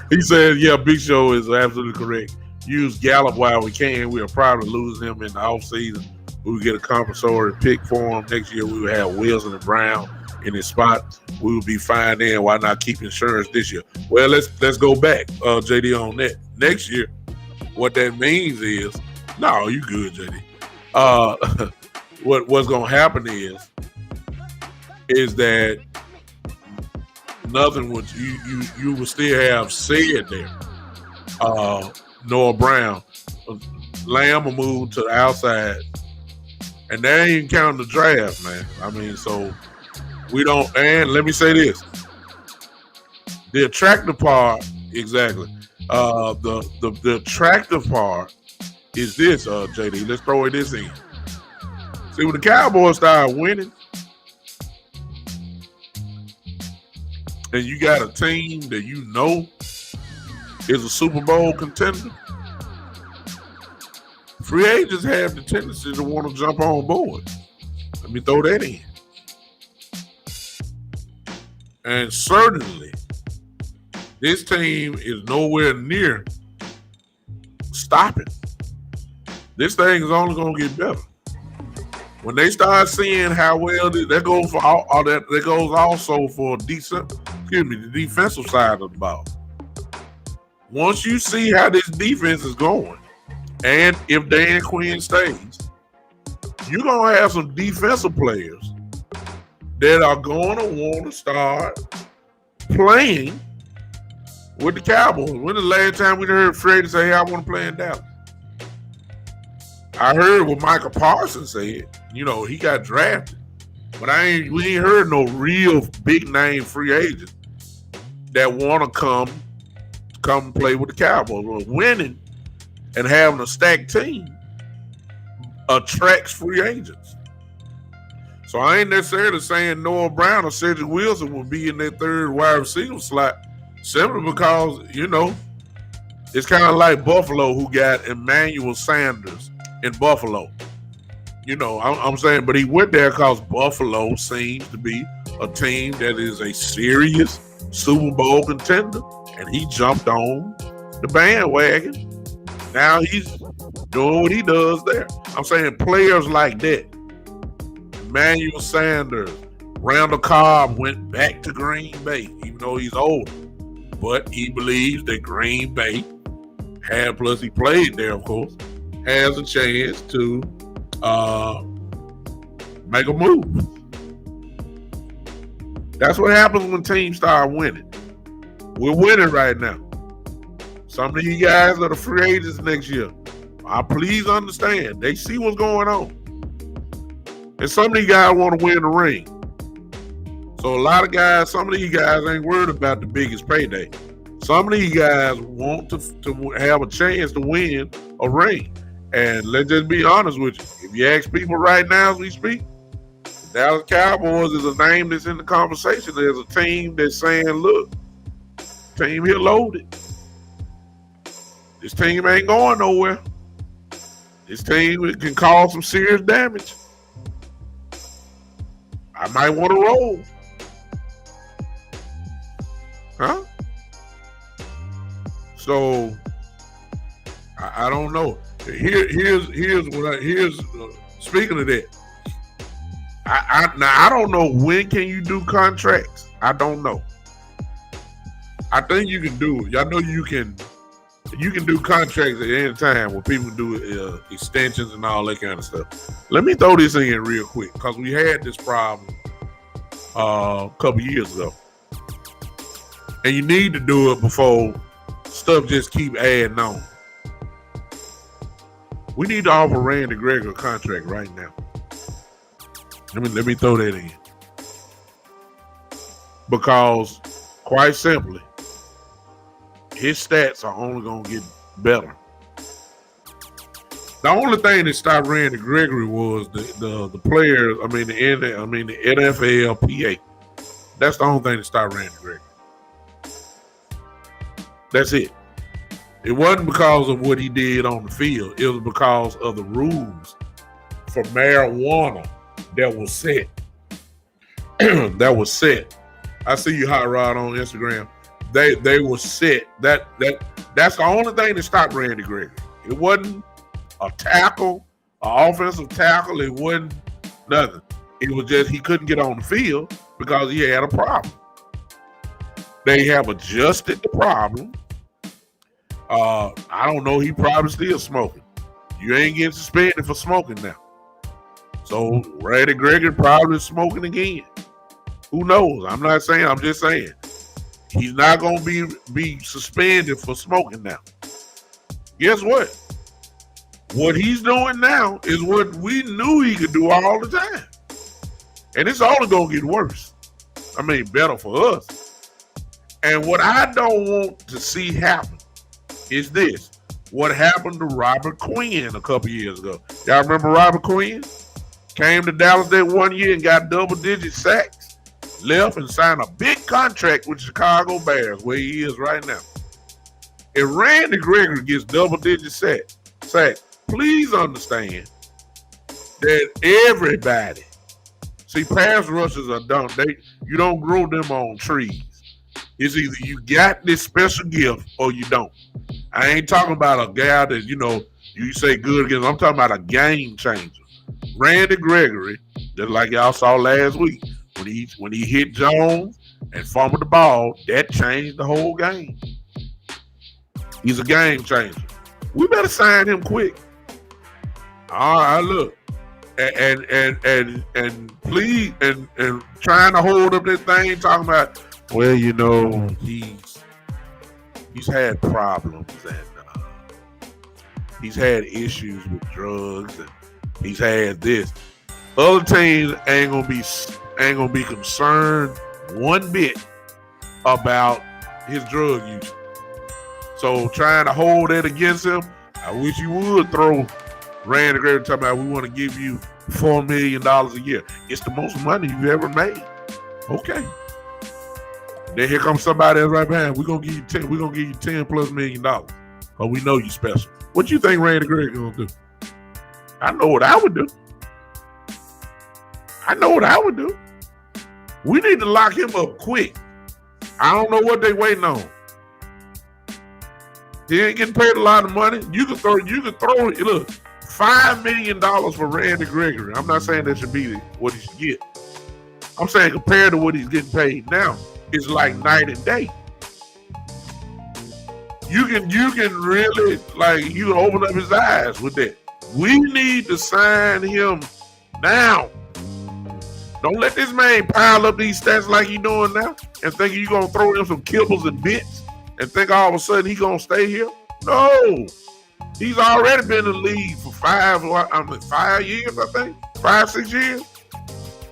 He said, yeah, Big Show is absolutely correct. Use Gallup while we can. We'll probably lose him in the offseason. We will get a compensatory pick for him. Next year, we will have Wilson and Brown in his spot. We will be fine then. Why not keep insurance this year? Well, let's go back, JD, on that. Next year, what that means is, no, you good, JD. What's going to happen is that nothing would you will still have said there. Noah Brown, Lamb will move to the outside, and that ain't counting the draft, man. I mean, so we don't. And let me say this: the attractive part, exactly. The attractive part is this, JD. Let's throw this in. See, when the Cowboys start winning, and you got a team that you know is a Super Bowl contender, free agents have the tendency to want to jump on board. Let me throw that in. And certainly, this team is nowhere near stopping. This thing is only going to get better. When they start seeing how well that goes for all that goes also for the defensive side of the ball. Once you see how this defense is going, and if Dan Quinn stays, you're gonna have some defensive players that are going to want to start playing with the Cowboys. When the last time we heard Freddie say, "Hey, I want to play in Dallas"? I heard what Michael Parsons said. You know, he got drafted, but we ain't heard no real big name free agent that want to come play with the Cowboys. Well, winning and having a stacked team attracts free agents. So I ain't necessarily saying Noah Brown or Cedric Wilson will be in that third wide receiver slot, simply because, you know, it's kind of like Buffalo, who got Emmanuel Sanders in Buffalo. You know, I'm saying, but he went there because Buffalo seems to be a team that is a serious Super Bowl contender, and he jumped on the bandwagon. Now he's doing what he does there. I'm saying players like that. Emmanuel Sanders, Randall Cobb went back to Green Bay, even though he's older. But he believes that Green Bay plus he played there, of course, has a chance to make a move. That's what happens when teams start winning. We're winning right now. Some of you guys are the free agents next year. Please understand, they see what's going on. And some of you guys want to win the ring. So some of you guys ain't worried about the biggest payday. Some of you guys want to have a chance to win a ring. And let's just be honest with you. If you ask people right now as we speak, the Dallas Cowboys is a name that's in the conversation. There's a team that's saying, look, team here loaded. This team ain't going nowhere. This team can cause some serious damage. I might want to roll. Huh? So I don't know. Here's speaking of that. I don't know when can you do contracts. I don't know. I think you can do it. I know you can do contracts at any time where people do extensions and all that kind of stuff. Let me throw this in real quick because we had this problem a couple years ago. And you need to do it before stuff just keep adding on. We need to offer Randy Gregory a contract right now. Let me throw that in. Because, quite simply, his stats are only going to get better. The only thing that stopped Randy Gregory was the players, the NFLPA. That's the only thing that stopped Randy Gregory. That's it. It wasn't because of what he did on the field. It was because of the rules for marijuana that was set. That was set. I see you, Hot Rod, on Instagram. They were set. That's the only thing that stopped Randy Gregory. It wasn't a tackle, an offensive tackle. It wasn't nothing. It was just he couldn't get on the field because he had a problem. They have adjusted the problem. I don't know. He probably still smoking. You ain't getting suspended for smoking now. So Randy Gregory probably smoking again. Who knows? I'm not saying. I'm just saying. He's not going to be suspended for smoking now. Guess what? What he's doing now is what we knew he could do all the time. And it's only going to get worse. Better for us. And what I don't want to see happen is this. What happened to Robert Quinn a couple years ago? Y'all remember Robert Quinn? Came to Dallas that one year and got double-digit sacks. Left and signed a big contract with Chicago Bears, where he is right now. If Randy Gregory gets double-digit sacks, please understand that everybody, see, pass rushers are done. You don't grow them on trees. It's either you got this special gift or you don't. I ain't talking about a guy that, you say good against. I'm talking about a game changer. Randy Gregory, just like y'all saw last week, when he hit Jones and fumbled the ball, that changed the whole game. He's a game changer. We better sign him quick. All right, look. And please, and trying to hold up this thing, talking about, well, he's had problems and he's had issues with drugs and he's had this. Other teams ain't gonna be concerned one bit about his drug use. So trying to hold that against him, I wish you would throw Randy Gregory talking about we want to give you $4 million a year. It's the most money you've ever made. Okay. Then here comes somebody else right behind. We're gonna give you 10. We're gonna give you $10+ million. But we know you special. What you think Randy Gregory gonna do? I know what I would do. We need to lock him up quick. I don't know what they waiting on. He ain't getting paid a lot of money. You can throw look, $5 million for Randy Gregory. I'm not saying that should be what he should get. I'm saying compared to what he's getting paid now, it's like night and day. You can really you can open up his eyes with that. We need to sign him now. Don't let this man pile up these stats like he doing now and thinking you gonna throw him some kibbles and bits and think all of a sudden he gonna stay here. No, he's already been in the league for 5 years, I think, 5-6 years.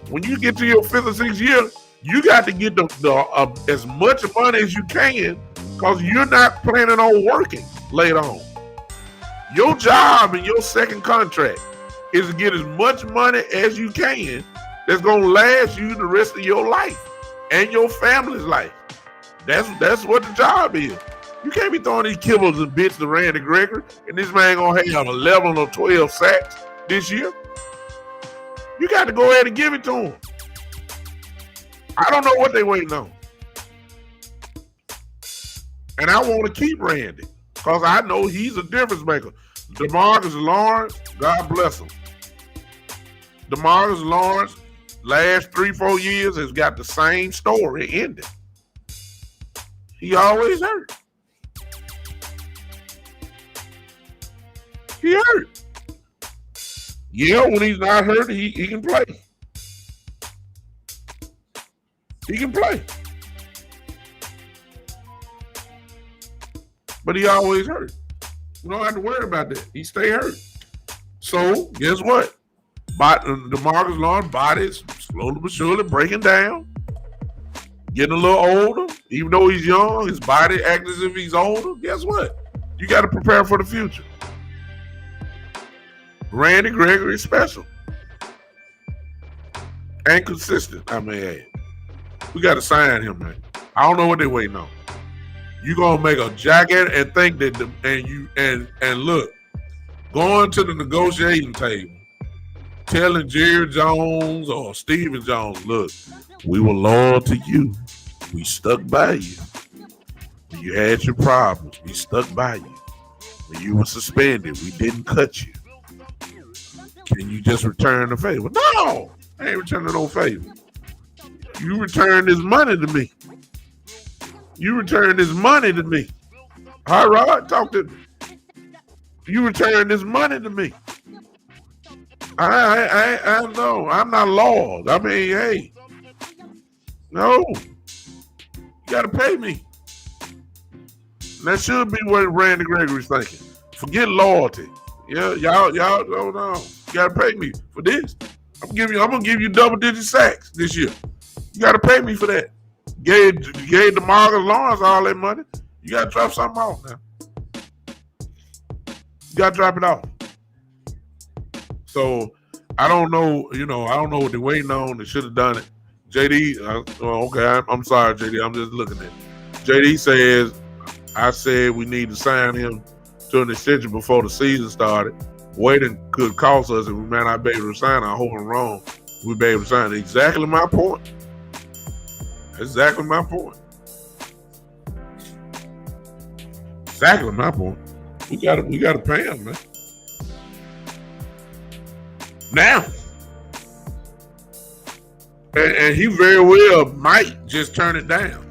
When you get to your 5th or 6th year, you got to get as much money as you can because you're not planning on working later on. Your job in your second contract is to get as much money as you can that's going to last you the rest of your life and your family's life. That's what the job is. You can't be throwing these kibbles and bits to Randy Gregory and this man going to have 11 or 12 sacks this year. You got to go ahead and give it to him. I don't know what they waiting on. And I want to keep Randy because I know he's a difference maker. DeMarcus Lawrence, God bless him. DeMarcus Lawrence, last 3-4 years, has got the same story ending. He always hurt. He hurt. Yeah, when he's not hurt, he can play. He can play. But he always hurt. You don't have to worry about that. He stay hurt. So, guess what? DeMarcus Lawrence body's slowly but surely breaking down. Getting a little older. Even though he's young, his body acts as if he's older. Guess what? You got to prepare for the future. Randy Gregory is special. And consistent, I may add. We got to sign him, man. I don't know what they're waiting on. You gonna make a jacket and think that and look, going to the negotiating table, telling Jerry Jones or Stephen Jones, look, we were loyal to you. We stuck by you. When you had your problems, we stuck by you. When you were suspended, we didn't cut you. Can you just return the favor? No, I ain't returning no favor. You return this money to me. All right, talk to me. You return this money to me. I know. I'm not loyal. I mean, hey. No. You got to pay me. And that should be what Randy Gregory's thinking. Forget loyalty. Yeah, y'all don't know. You got to pay me for this. I'm gonna give you double-digit sacks this year. You got to pay me for that. Gave DeMarcus Lawrence all that money. You got to drop something off now. You got to drop it off. So, I don't know, I don't know what they're waiting on. They should have done it. JD, okay, I'm sorry, JD. I'm just looking at it. JD says, I said we need to sign him to an extension before the season started. Waiting could cost us if we might not be able to sign. I hope I'm wrong. We'll be able to sign. Exactly my point. Exactly my point. We gotta pay him, man. Now. And he very well might just turn it down,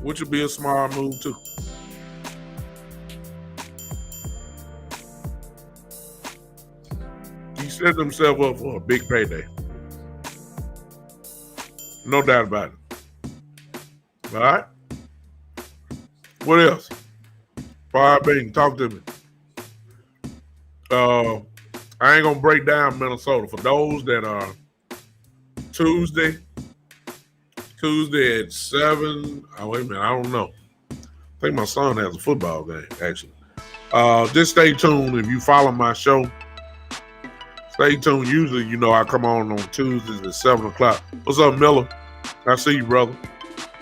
which would be a smart move too. He set himself up for a big payday. No doubt about it. All right. What else? Fire Bing, talk to me. I ain't gonna break down Minnesota for those that are Tuesday at 7. Oh, wait a minute, I don't know. I think my son has a football game, actually. Just stay tuned. If you follow my show, stay tuned. Usually, I come on Tuesdays at 7 o'clock. What's up, Miller? I see you, brother.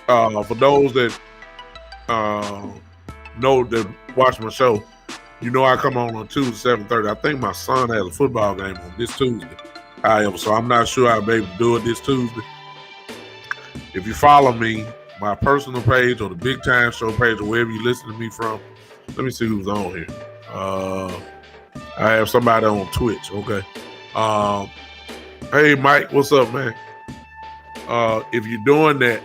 For those that know that watch my show, I come on Tuesday 7:30. I think my son has a football game on this Tuesday. However, so I'm not sure I'll be able to do it this Tuesday. If you follow me, my personal page or the Big Time Show page or wherever you listen to me from, let me see who's on here. I have somebody on Twitch. Okay. Hey, Mike, what's up, man? If you're doing that,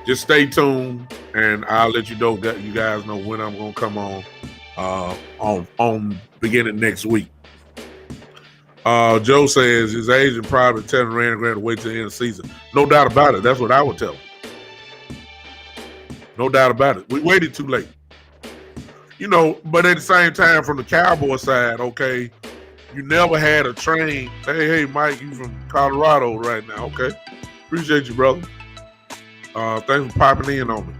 just stay tuned, and I'll let you guys know when I'm gonna come on beginning next week. Joe says his agent probably telling Randy Grant to wait till the end of the season. No doubt about it. That's what I would tell him. No doubt about it. We waited too late. But at the same time, from the Cowboy side, okay, you never had a train. Hey, Mike, you from Colorado right now. Okay. Appreciate you, brother. Thanks for popping in on me.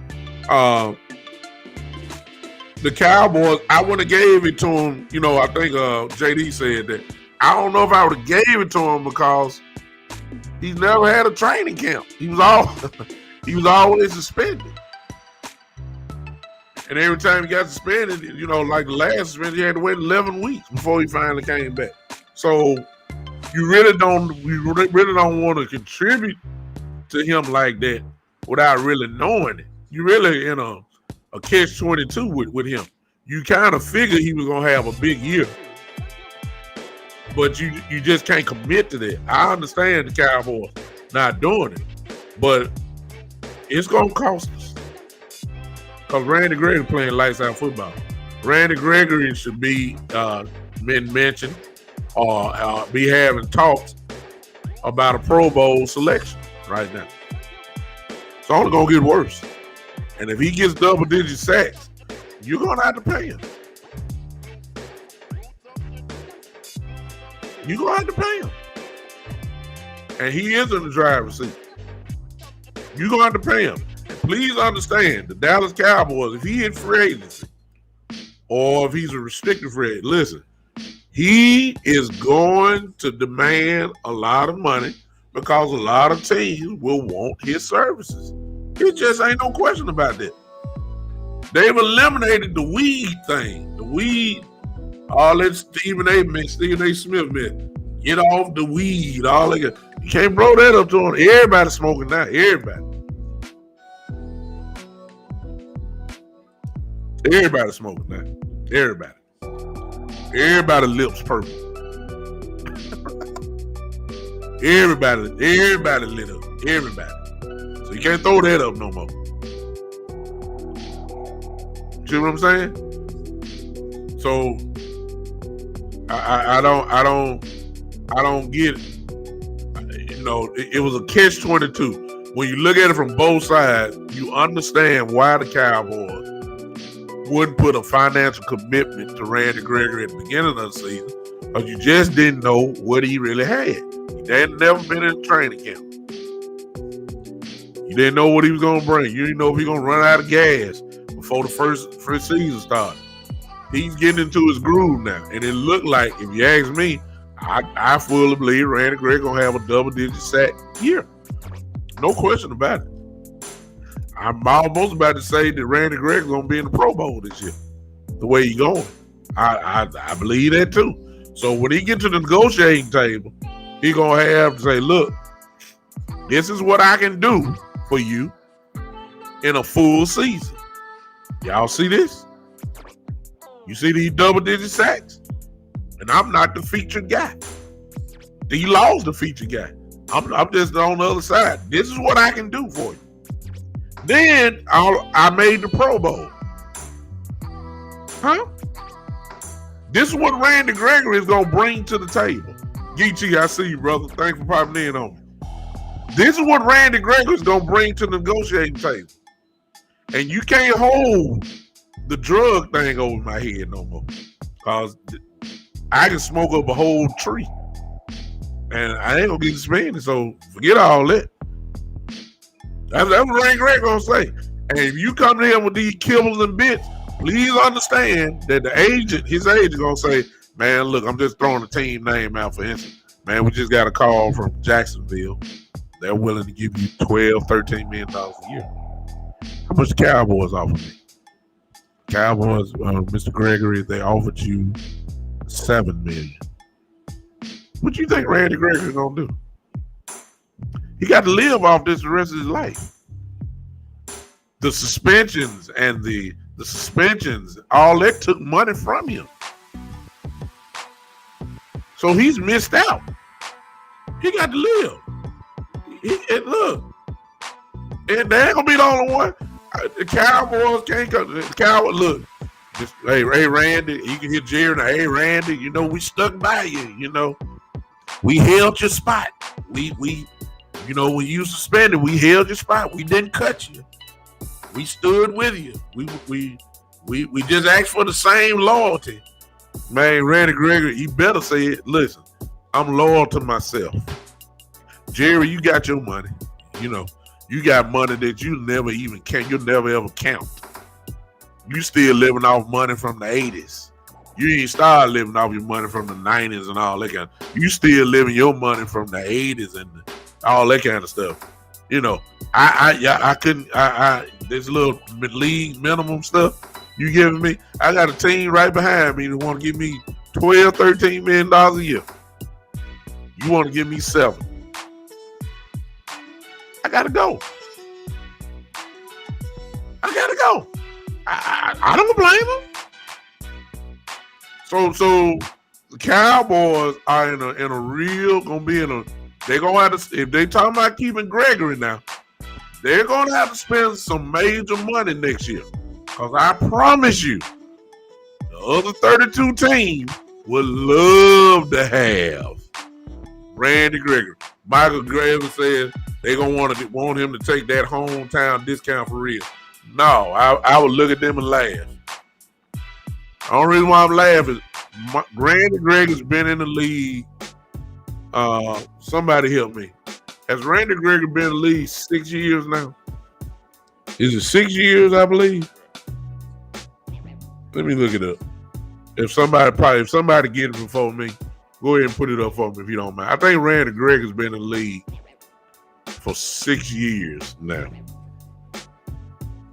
The Cowboys, I wouldn't have gave it to him. I think JD said that. I don't know if I would have gave it to him because he's never had a training camp. He was always suspended. And every time he got suspended, like the last suspension, he had to wait 11 weeks before he finally came back. So you really don't want to contribute to him like that without really knowing it. You really in a catch-22 with him. You kind of figured he was gonna have a big year, but you just can't commit to that. I understand the Cowboys not doing it, but it's gonna cost us. Because Randy Gregory playing lights out football. Randy Gregory should be been mentioned or be having talks about a Pro Bowl selection right now. It's only gonna get worse. And if he gets double-digit sacks, you're gonna have to pay him. You're gonna have to pay him. And he is in the driver's seat. You're gonna have to pay him. Please understand, the Dallas Cowboys, if he hit free agency or if he's a restricted free agent, listen, he is going to demand a lot of money because a lot of teams will want his services. It just ain't no question about that. They've eliminated the weed thing. The weed, all that Stephen A. Smith meant. Get off the weed. All that. You can't blow that up to him. Everybody smoking now. Everybody. Everybody smoking now. Everybody. Everybody lips purple. Everybody lit up. Everybody. So you can't throw that up no more. See what I'm saying? So I don't get it. It was a catch-22. When you look at it from both sides, you understand why the Cowboys wouldn't put a financial commitment to Randy Gregory at the beginning of the season because you just didn't know what he really had. He had never been in a training camp. You didn't know what he was going to bring. You didn't know if he was going to run out of gas before the first season started. He's getting into his groove now. And it looked like, if you ask me, I fully believe Randy Gregory going to have a double-digit sack year. No question about it. I'm almost about to say that Randy Gregory going to be in the Pro Bowl this year. The way he's going. I believe that too. So when he gets to the negotiating table, he's going to have to say, look, this is what I can do for you in a full season. Y'all see this? You see these double-digit sacks? And I'm not the featured guy. He lost the featured guy. I'm just on the other side. This is what I can do for you. Then I made the Pro Bowl. Huh? This is what Randy Gregory is going to bring to the table. Geechee, I see you, brother. Thanks for popping in on me. This is what Randy Gregory is going to bring to the negotiating table. And you can't hold the drug thing over my head no more. Cause I can smoke up a whole tree. And I ain't gonna get suspended, so forget all that. That's what Randy Gregory gonna say. And if you come to him with these kibbles and bits, please understand that his agent gonna say, man, look, I'm just throwing the team name out for instance. Man, we just got a call from Jacksonville. They're willing to give you $12, $13 million a year. How much the Cowboys offer me? Cowboys, Mr. Gregory, they offered you $7 million. What you think Randy Gregory gonna do? He got to live off this the rest of his life. The suspensions and the suspensions, all that took money from him. So he's missed out. He got to live. And look, and they ain't gonna be the only one. The Cowboys can't come. The Cowboys, look, just, hey Randy, you can hear Jerry now. Hey Randy, you know we stuck by you. You know we held your spot. We you know when you suspended, we held your spot. We didn't cut you. We stood with you. We just asked for the same loyalty. Man, Randy Gregory, he better say it. Listen, I'm loyal to myself. Jerry, you got your money. You know, you got money that you'll never ever count. You still living off money from the 80s. You ain't started living off your money from the 90s and all that kind of. You still living your money from the 80s and all that kind of stuff. You know, I couldn't this little league minimum stuff you giving me. I got a team right behind me that want to give me $12, $13 million a year. You want to give me $7. I gotta go. I don't blame them. So the Cowboys are in a real gonna be in a. They're gonna have to, if they talking about keeping Gregory now, they're gonna have to spend some major money next year. Cause I promise you, the other 32 teams would love to have Randy Gregory. Michael Gregory said they gonna want him to take that hometown discount for real. No, I would look at them and laugh. The only reason why I'm laughing is Randy Gregory's been in the league. Somebody help me. Has Randy Gregory been in the league 6 years now? Is it 6 years, I believe? Let me look it up. If somebody get it before me, go ahead and put it up for me if you don't mind. I think Randy Gregory's been in the league for 6 years now.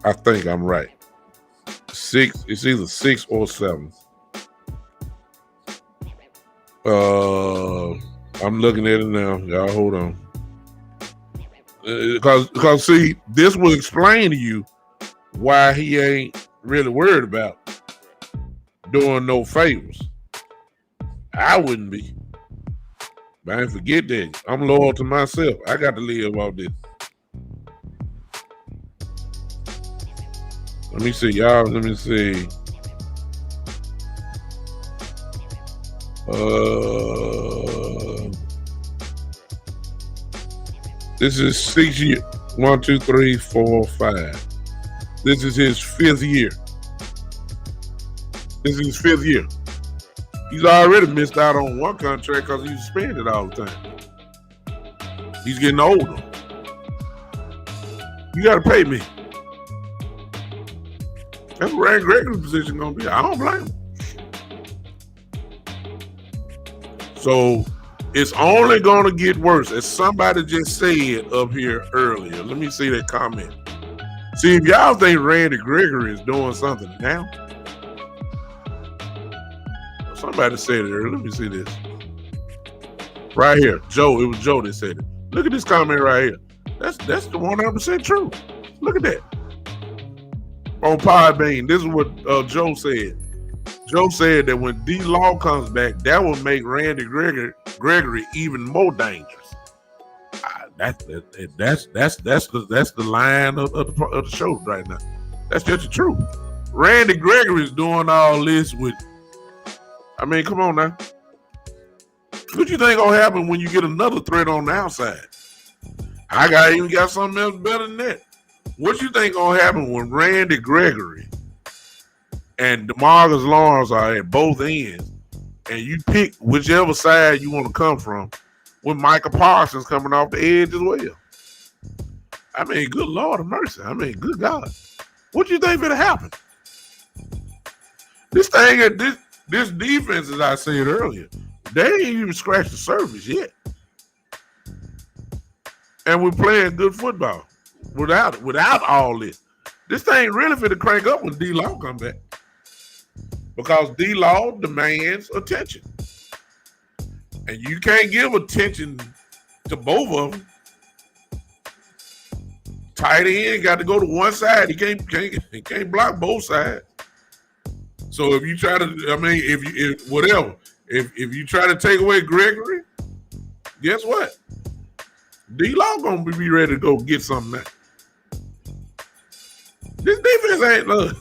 I think I'm right. 6. It's either 6 or 7. I'm looking at it now. Y'all hold on. Because see, this will explain to you why he ain't really worried about doing no favors. I wouldn't be. But I ain't forget that. I'm loyal to myself. I got to live off this. Let me see, y'all. Let me see. This is 6 years. 1, 2, 3, 4, 5. This is his 5th year. He's already missed out on one contract because he's suspended all the time. He's getting older. You got to pay me. That's what Randy Gregory's position gonna be. I don't blame him. So it's only gonna get worse, as somebody just said up here earlier. Let me see that comment. See, if y'all think Randy Gregory is doing something now, somebody said it earlier. Let me see this. Right here, Joe. It was Joe that said it. Look at this comment right here. That's the 100% truth. Look at that. On Podbean, this is what Joe said. Joe said that when D-Law comes back, that will make Randy Gregory even more dangerous. That's the line of the show right now. That's just the truth. Randy Gregory is doing all this with. I mean, come on now. What you think gonna happen when you get another threat on the outside? I even got something else better than that. What you think gonna happen when Randy Gregory and DeMarcus Lawrence are at both ends, and you pick whichever side you want to come from, with Micah Parsons coming off the edge as well. I mean, good Lord of mercy. I mean, good God. What do you think gonna happen? This thing, this defense, as I said earlier, they ain't even scratched the surface yet. And we're playing good football without all this. This thing really finna crank up when D-Law come back. Because D-Law demands attention. And you can't give attention to both of them. Tight end got to go to one side. He can't block both sides. So if you try to, I mean, if you try to take away Gregory, guess what? D-Law gonna be ready to go get something now. This defense ain't look.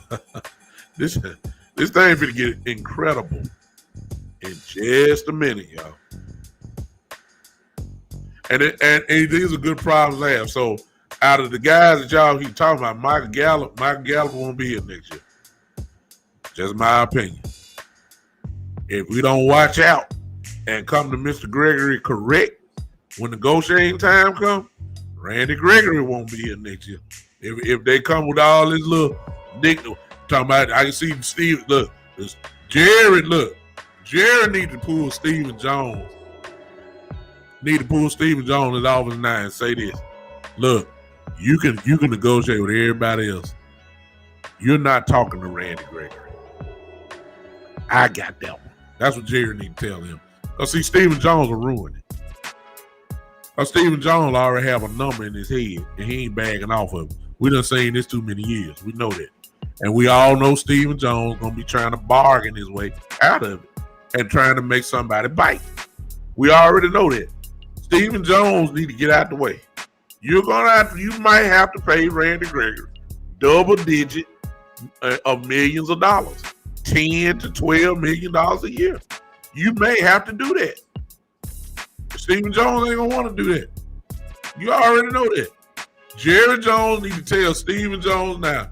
This thing finna get incredible in just a minute, y'all. And these are good problems to have. So out of the guys that y'all keep talking about, Michael Gallup won't be here next year. Just my opinion. If we don't watch out and come to Mr. Gregory correct when negotiating time comes, Randy Gregory won't be here next year. If they come with all this little dick talking about, I can see Steve. Look, Jared. Look, Jared need to pull Stephen Jones. Need to pull Stephen Jones at Office 9 and say this. Look, you can negotiate with everybody else. You're not talking to Randy Gregory. I got that one. That's what Jared need to tell him. Because see, Stephen Jones will ruin it. Because Stephen Jones already have a number in his head and he ain't bagging off of it. We done seen this too many years. We know that. And we all know Stephen Jones gonna be trying to bargain his way out of it and trying to make somebody bite. We already know that. Stephen Jones need to get out the way. You might have to pay Randy Gregory double digit of millions of dollars, $10 to $12 million a year. You may have to do that. Stephen Jones ain't gonna want to do that. You already know that. Jerry Jones need to tell Stephen Jones now,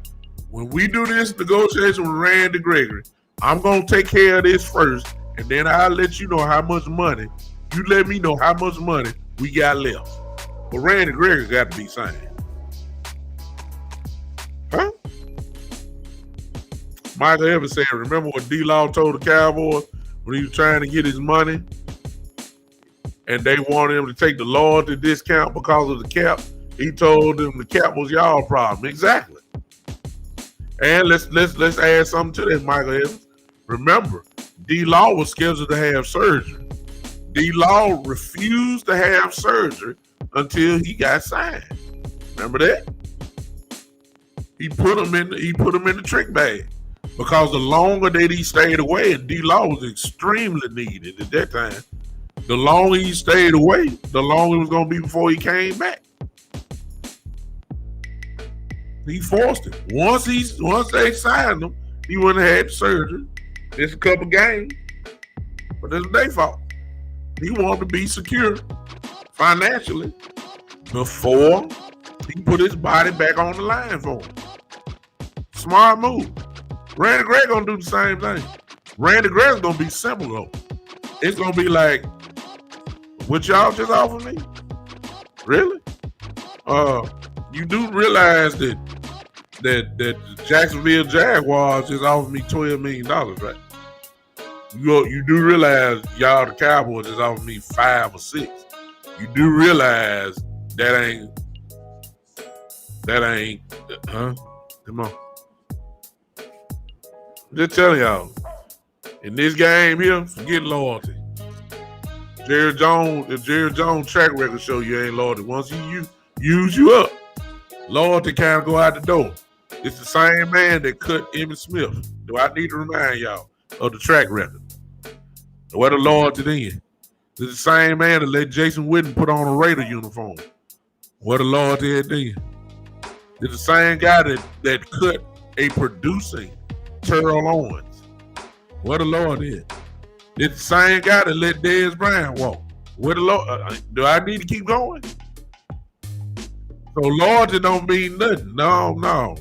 when we do this negotiation with Randy Gregory, I'm gonna take care of this first, and then I'll let you know how much money. You let me know how much money we got left. But Randy Gregory got to be signed. Huh? Michael Evans said, remember what D-Law told the Cowboys when he was trying to get his money? And they wanted him to take the loyalty discount because of the cap. He told them the cap was y'all problem. Exactly. And let's add something to this, Michael Evans. Remember, D-Law was scheduled to have surgery. D-Law refused to have surgery until he got signed. Remember that? He put him in the trick bag because the longer that he stayed away, and D-Law was extremely needed at that time. The longer he stayed away, the longer it was going to be before he came back. He forced it. Once they signed him, he wouldn't have had surgery. It's a couple games, but that's their fault. He wanted to be secure financially before he put his body back on the line for him. Smart move. Randy Gregg gonna do the same thing. Randy Gregg's gonna be simple though. It's gonna be like, what y'all just offered me? Really? You do realize that the Jacksonville Jaguars just offered me $12 million, right? You do realize y'all, the Cowboys, just offered me 5 or 6. You do realize that ain't, huh? Come on. Just telling y'all, in this game here, forget loyalty. If Jerry Jones track record show you ain't loyalty. Once he use you up, loyalty kind of go out the door. It's the same man that cut Emmitt Smith. Do I need to remind y'all of the track record? Where the loyalty then? It's the same man that let Jason Witten put on a Raider uniform. Where the loyalty at then? It's the same guy that cut a producing Terrell Owens. Where the loyalty at? It's the same guy that let Dez Bryant walk. Where the loyalty? Do I need to keep going? So loyalty don't mean nothing. No.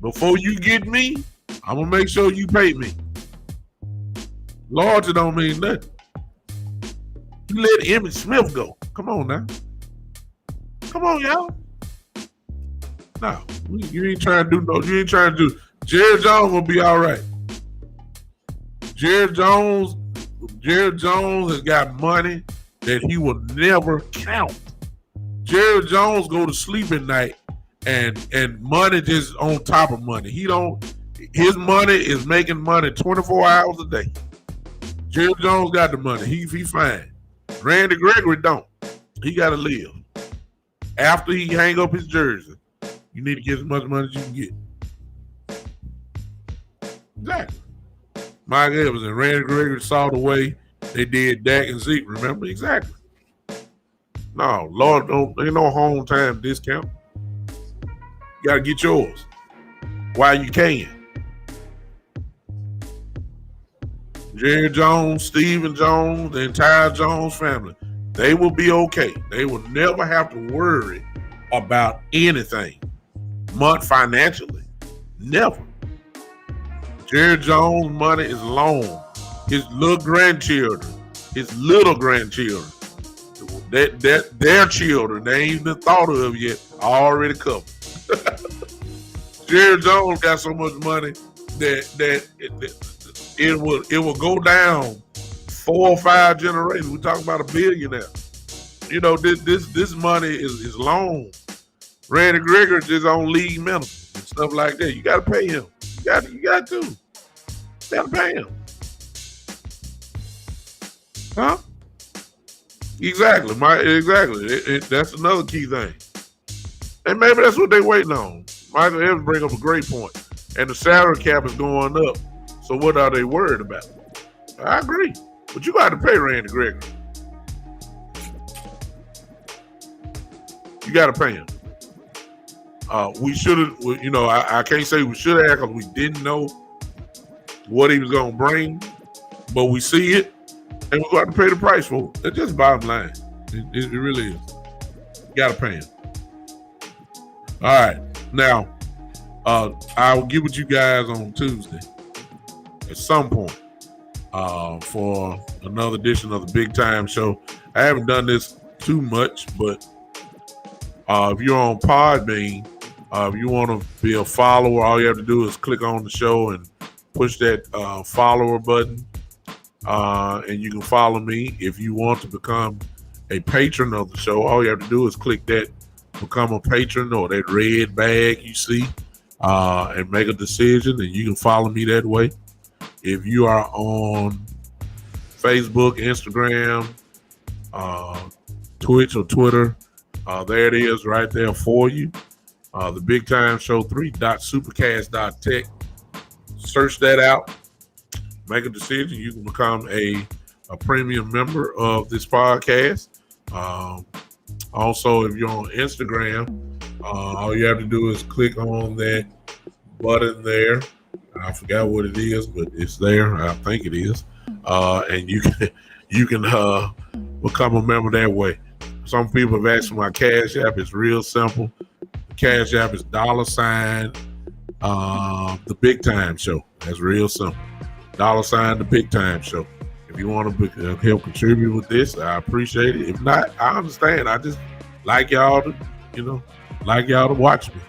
Before you get me, I'm gonna make sure you pay me. Loyalty don't mean nothing. You let Emmitt Smith go. Come on now. Come on, y'all. No, you ain't trying to do no. You ain't trying to do. Jerry Jones will be all right. Jerry Jones has got money that he will never count. Jerry Jones go to sleep at night and money just on top of money. His money is making money 24 hours a day. Jerry Jones got the money. He fine. Randy Gregory don't. He got to live. After he hang up his jersey, you need to get as much money as you can get. Exactly. Mike Evans and Randy Gregory saw the way they did Dak and Zeke. Remember? Exactly. No, Lord, ain't no home time discount. You got to get yours while you can. Jerry Jones, Stephen Jones, the entire Jones family, they will be okay. They will never have to worry about anything financially. Never. Jerry Jones' money is long. His little grandchildren, their children, they ain't even thought of yet, already covered. Jerry Jones got so much money that it will go down 4 or 5 generations. We talking about a billionaire. You know, this money is long. Randy Gregory is on league minimum and stuff like that. You got to pay him. You got to pay him. Huh? Exactly. That's another key thing. And maybe that's what they're waiting on. Michael Evans bring up a great point. And the salary cap is going up. So what are they worried about? I agree. But you got to pay Randy Gregory. You got to pay him. We should have, I can't say we should have because we didn't know what he was going to bring. But we see it. And we're going to pay the price for it. It's just bottom line. It really is. You got to pay him. All right. Now, I'll get with you guys on Tuesday at some point for another edition of the Big Time Show. I haven't done this too much, but if you're on Podbean, if you want to be a follower, all you have to do is click on the show and push that follower button. And you can follow me. If you want to become a patron of the show, all you have to do is click that become a patron or that red bag you see and make a decision, and you can follow me that way. If you are on Facebook, Instagram, Twitch or Twitter, there it is right there for you. The Big Time Show 3.supercast.tech. Search that out. Make a decision. You can become a premium member of this podcast. Also, if you're on Instagram, all you have to do is click on that button there. I forgot what it is, but it's there. I think it is. And you can become a member that way. Some people have asked for my Cash App. It's real simple. The Cash App is $, the Big Time Show. That's real simple. $, the Big Time Show. If you want to help contribute with this, I appreciate it. If not, I understand. I just like y'all to, watch me.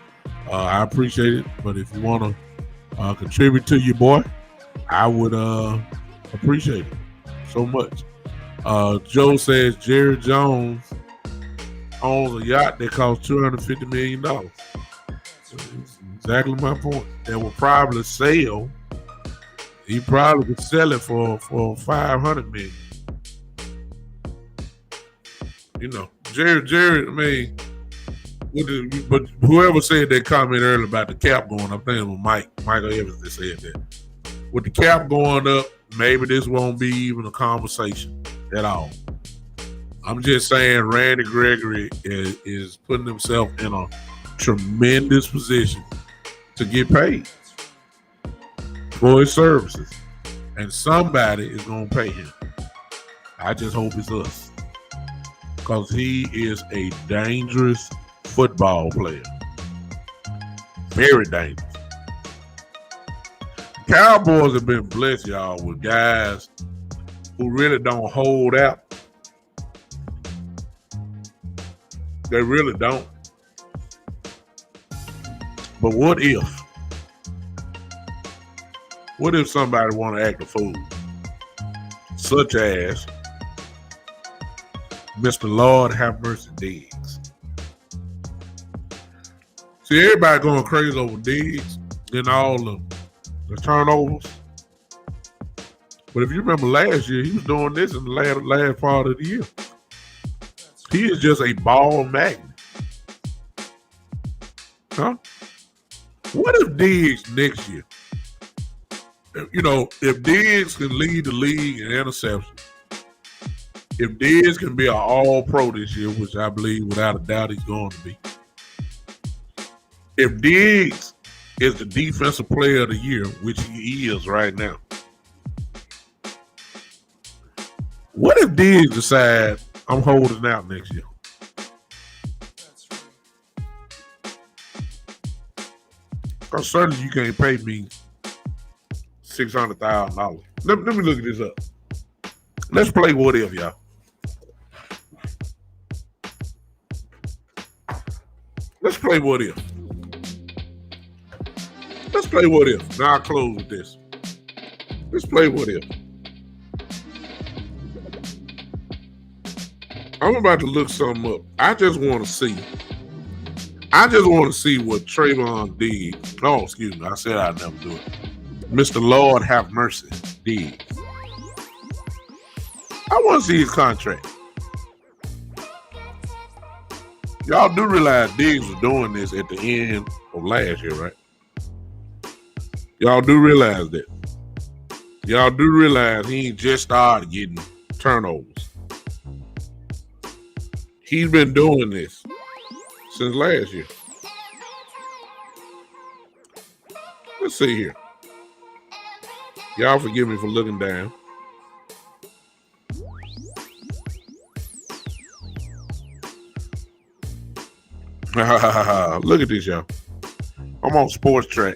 I appreciate it. But if you want to contribute to your boy, I would appreciate it so much. Joe says Jerry Jones owns a yacht that costs $250 million. That's exactly my point. That will probably sell. He probably could sell it for $500 million. Jerry. I mean, but whoever said that comment earlier about the cap going up, I think it was Michael Evans that said that. With the cap going up, maybe this won't be even a conversation at all. I'm just saying Randy Gregory is putting himself in a tremendous position to get paid for his services. And somebody is going to pay him. I just hope it's us. Because he is a dangerous football player. Very dangerous. Cowboys have been blessed, y'all, with guys who really don't hold out. They really don't. But what if? What if somebody want to act a fool? Such as Mr. Lord have mercy Diggs. See, everybody going crazy over Diggs and all the turnovers. But if you remember last year, he was doing this in the last part of the year. He is just a ball magnet. Huh? What if Diggs next year? If Diggs can lead the league in interceptions, if Diggs can be an all-pro this year, which I believe without a doubt he's going to be, if Diggs is the defensive player of the year, which he is right now, what if Diggs decide I'm holding out next year? Because certainly you can't pay me $600,000. Let me look at this up. Let's play what if, y'all. Let's play what if. Let's play what if. Now I'll close with this. Let's play what if. I'm about to look something up. I just want to see what Trayvon Diggs. Oh, excuse me. I said I'd never do it. Mr. Lord have mercy Diggs. I want to see his contract. Y'all do realize Diggs was doing this at the end of last year, right? Y'all do realize that. Y'all do realize he ain't just started getting turnovers. He's been doing this since last year. Let's see here. Y'all forgive me for looking down. Look at this, y'all. I'm on Sports Track.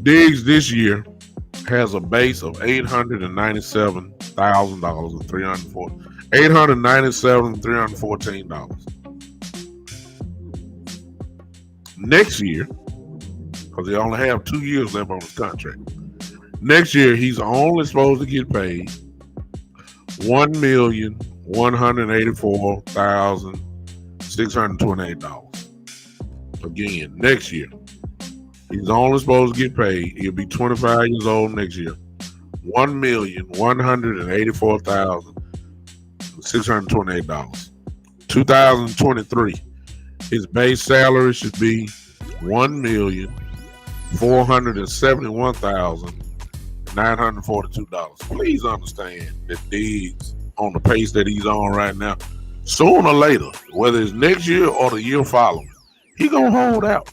Diggs this year has a base of $897,000 and $897,314. Next year, because they only have 2 years left on his contract. Next year, he's only supposed to get paid $1,184,628. Again, next year, he's only supposed to get paid. He'll be 25 years old next year. $1,184,628. 2023, his base salary should be $1,471,942. Please understand that Diggs, on the pace that he's on right now, sooner or later, whether it's next year or the year following, he gonna hold out.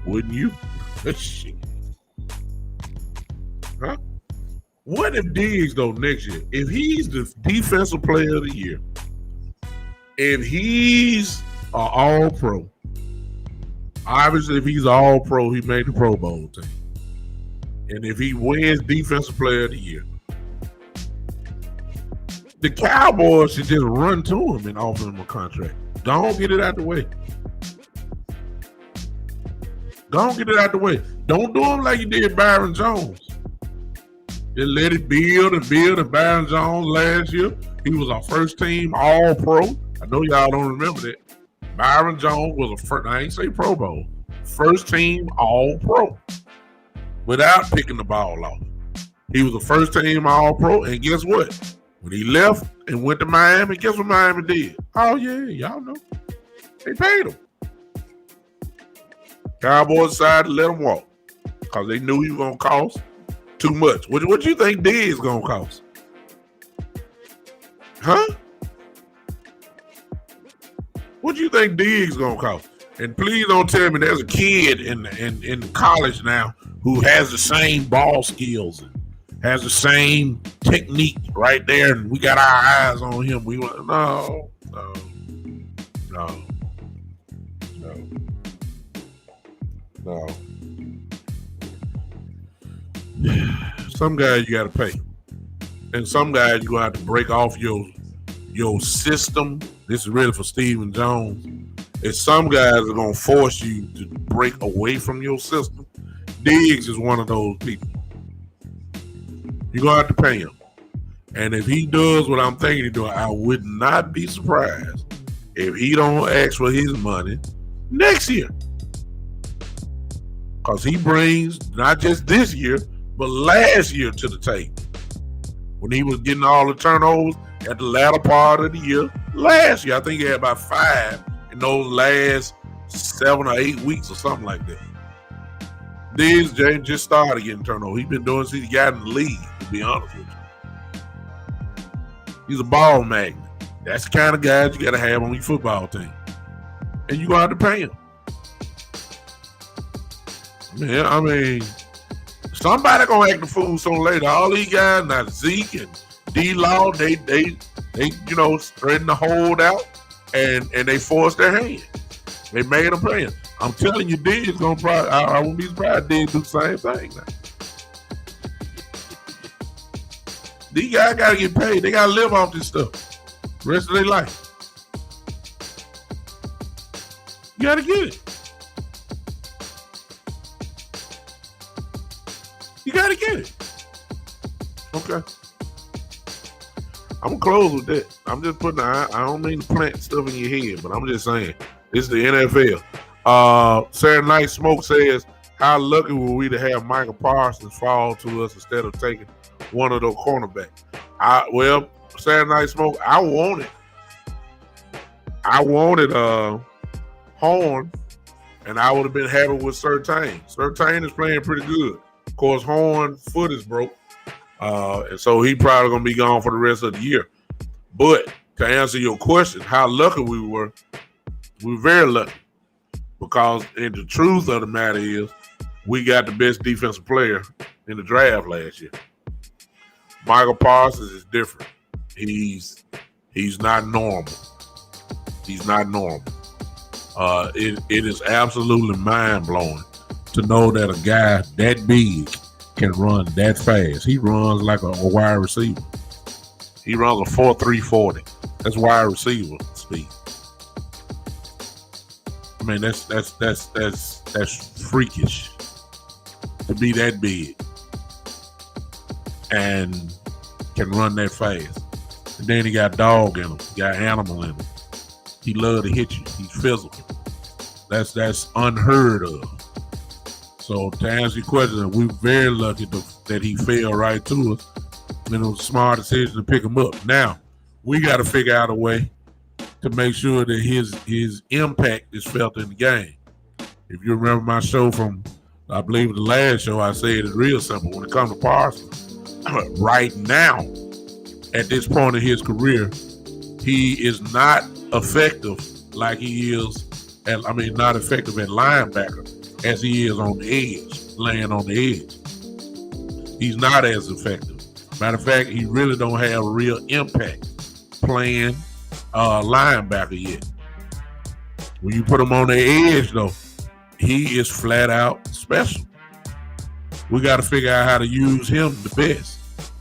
Wouldn't you? Shit. Huh? What if Diggs, though, next year, if he's the defensive player of the year, if he's an all-pro, obviously if he's all-pro, he made the Pro Bowl team. And if he wins defensive player of the year, the Cowboys should just run to him and offer him a contract. Don't get it out the way. Don't get it out the way. Don't do him like you did Byron Jones. Just let it build and Byron Jones last year, he was our first team all-pro. I know y'all don't remember that. Byron Jones was I ain't say Pro Bowl, first team all-pro without picking the ball off. He was a first team all-pro, and guess what? When he left and went to Miami, guess what Miami did? Oh, yeah, y'all know. They paid him. Cowboys decided to let him walk because they knew he was going to cost too much. What do you think Diggs going to cost? Huh? What do you think Diggs going to cost? And please don't tell me there's a kid in college now who has the same ball skills and has the same technique right there, and we got our eyes on him. We want no. No, no, no. Some guys you got to pay, and some guys you gonna have to break off your system. This is really for Stephen Jones. And some guys are gonna force you to break away from your system. Diggs is one of those people. You're gonna have to pay him. And if he does what I'm thinking he's doing, I would not be surprised if he don't ask for his money next year. Because he brings not just this year, but last year to the table. When he was getting all the turnovers at the latter part of the year last year. I think he had about 5 in those last 7 or 8 weeks or something like that. Diggs James just started getting turnovers. He's been doing since he got in the league, to be honest with you. He's a ball magnet. That's the kind of guys you got to have on your football team. And you're going to have to pay him. Man, I mean, somebody going to act the fool sooner or later. All these guys, now Zeke and D-Law, they spreading the hold out and they forced their hand. They made them pay him. I'm telling you, Diggs is going to probably, I wouldn't be surprised Diggs do the same thing now. These guys got to get paid. They got to live off this stuff the rest of their life. You got to get it. You got to get it. Okay. I'm going to close with that. I'm just putting, I don't mean to plant stuff in your head, but I'm just saying, this is the NFL. Saturday Night Smoke says, how lucky were we to have Michael Parsons fall to us instead of taking one of those cornerbacks? Saturday Night Smoke, I wanted Horn, and I would have been happy with Surtain. Surtain is playing pretty good. Of course, Horn's foot is broke, and so he probably going to be gone for the rest of the year. But to answer your question, how lucky we were very lucky, because the truth of the matter is we got the best defensive player in the draft last year. Michael Parsons is different. He's not normal. He's not normal. It is absolutely mind-blowing to know that a guy that big can run that fast. He runs like a wide receiver. He runs a 4.3 40. That's wide receiver speed. I mean, that's freakish to be that big and can run that fast. And then he got dog in him. He got animal in him. He love to hit you. He's physical. That's unheard of. So to answer your question, we're very lucky that he fell right to us. And it was a smart decision to pick him up. Now, we got to figure out a way to make sure that his impact is felt in the game. If you remember my show from, I believe the last show, I said it's real simple. When it comes to Parsons, right now, at this point in his career, he is not effective like he is, not effective at linebacker as he is on the edge, laying on the edge. He's not as effective. Matter of fact, he really don't have a real impact playing linebacker yet. When you put him on the edge, though, he is flat out special. We got to figure out how to use him the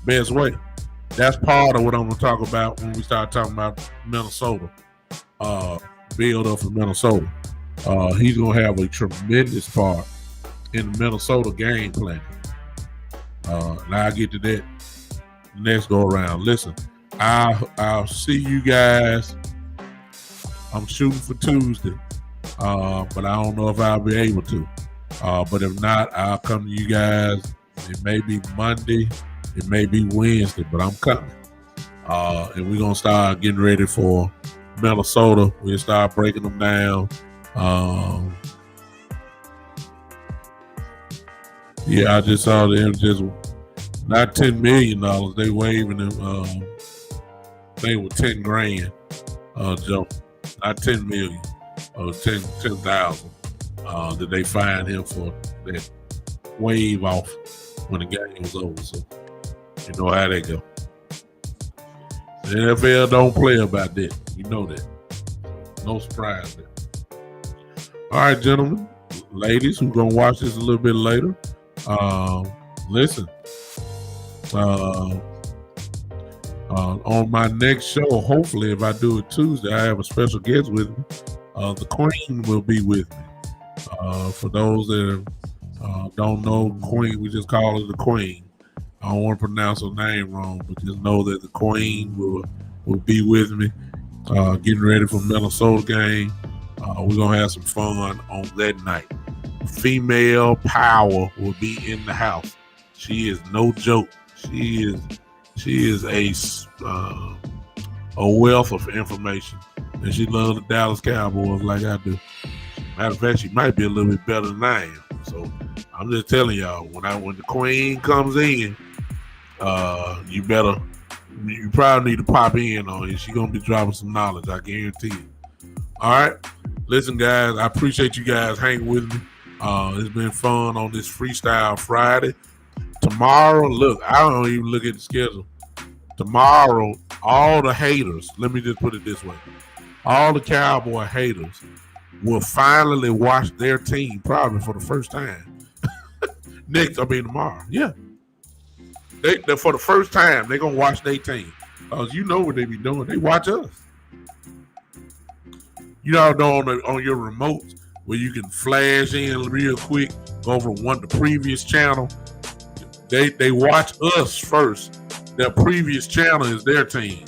best way. That's part of what I'm going to talk about when we start talking about Minnesota, build up for Minnesota. He's going to have a tremendous part in the Minnesota game plan. Now I'll get to that next go around. Listen, I'll see you guys. I'm shooting for Tuesday, but I don't know if I'll be able to. But if not, I'll come to you guys. It may be Monday, it may be Wednesday, but I'm coming. And we're going to start getting ready for Minnesota. We'll start breaking them down. I just saw them just not $10 million. They waving them. They were $10,000. Joe, not $10 million. 10,000. That they fined him for that wave off when the game was over. So you know how they go. The NFL don't play about that. You know that. No surprise there. All right, gentlemen, ladies who gonna watch this a little bit later. Listen. On my next show, hopefully, if I do it Tuesday, I have a special guest with me. The Queen will be with me. For those that don't know Queen, we just call her the Queen. I don't want to pronounce her name wrong, but just know that the Queen will be with me. Getting ready for Minnesota game. We're gonna have some fun on that night. Female power will be in the house. She is no joke. She is a wealth of information, and she loves the Dallas Cowboys like I do. Matter of fact, she might be a little bit better than I am. So I'm just telling y'all, when the Queen comes in, you probably need to pop in on it. She's gonna be dropping some knowledge, I guarantee you. All right, listen, guys, I appreciate you guys hanging with me. It's been fun on this Freestyle Friday. Tomorrow, look, I don't even look at the schedule. Tomorrow, all the haters, let me just put it this way, all the Cowboy haters will finally watch their team probably for the first time. Tomorrow. Yeah. They for the first time, they're going to watch their team. Because you know what they be doing. They watch us. You all know on your remote where you can flash in real quick, go over the previous channel. They watch us first. Their previous channel is their team.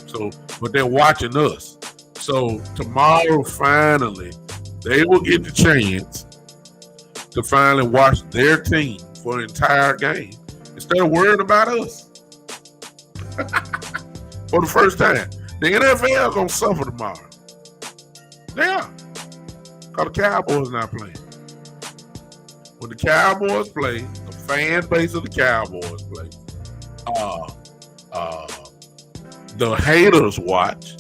But they're watching us. So tomorrow, finally, they will get the chance to finally watch their team for an entire game instead of worrying about us. For the first time. The NFL gonna suffer tomorrow. They are. Because the Cowboys not playing. When the Cowboys play, the fan base of the Cowboys play, the haters watch,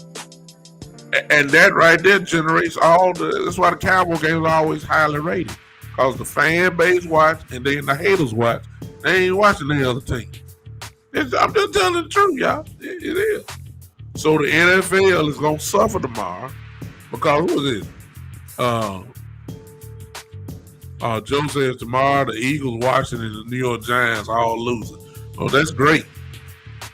and that right there generates that's why the Cowboy game is always highly rated. Because the fan base watch and then the haters watch. They ain't watching the other team. I'm just telling the truth, y'all. It is. So the NFL is going to suffer tomorrow because who is this? Joe says tomorrow the Eagles, Washington, and the New York Giants all losing. Oh, that's great.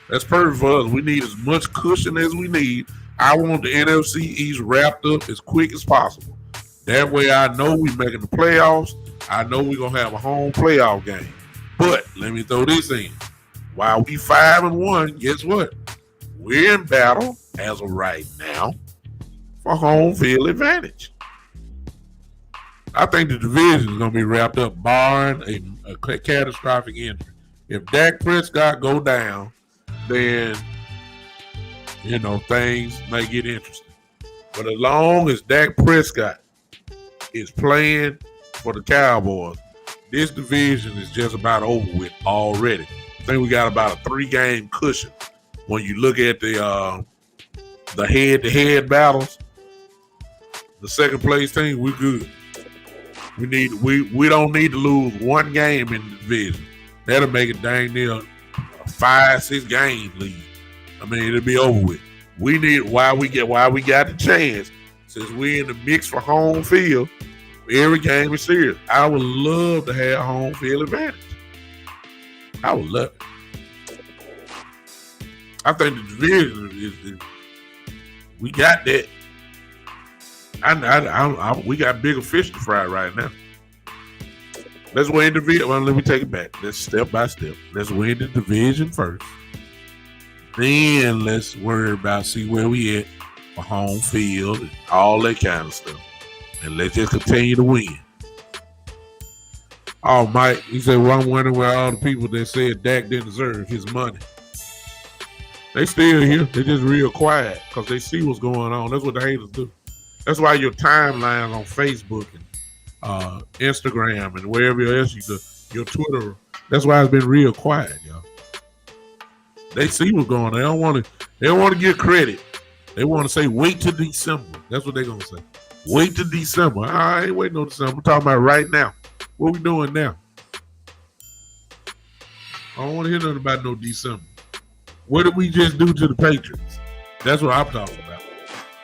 That's perfect for us. We need as much cushion as we need. I want the NFC East wrapped up as quick as possible. That way I know we're making the playoffs. I know we're going to have a home playoff game. But let me throw this in. While we 5-1, guess what? We're in battle as of right now for home field advantage. I think the division is going to be wrapped up barring a catastrophic injury. If Dak Prescott go down, then, things may get interesting. But as long as Dak Prescott is playing for the Cowboys, this division is just about over with already. I think we got about a 3-game cushion. When you look at the head-to-head battles, the second place team, we're good. We don't need to lose one game in the division. That'll make it dang near a 5-6 game lead. I mean, it'll be over with. We need while we got the chance, since we're in the mix for home field, every game is serious. I would love to have home field advantage. I would love it. I think the division is we got that. We got bigger fish to fry right now. Let's win the division. Well, let me take it back. Let's step by step. Let's win the division first. Then let's worry about see where we at for home field and all that kind of stuff. And let's just continue to win. Oh, Mike, he said, well, I'm wondering where all the people that said Dak didn't deserve his money. They still here. They're just real quiet because they see what's going on. That's what the haters do. That's why your timeline on Facebook and Instagram and wherever else you do, your Twitter, that's why it's been real quiet, y'all. They see what's going on. They don't want to give credit. They want to say, wait till December. That's what they're going to say. Wait till December. I ain't waiting on December. I'm talking about right now. What we doing now? I don't want to hear nothing about no December. What did we just do to the Patriots? That's what I'm talking about.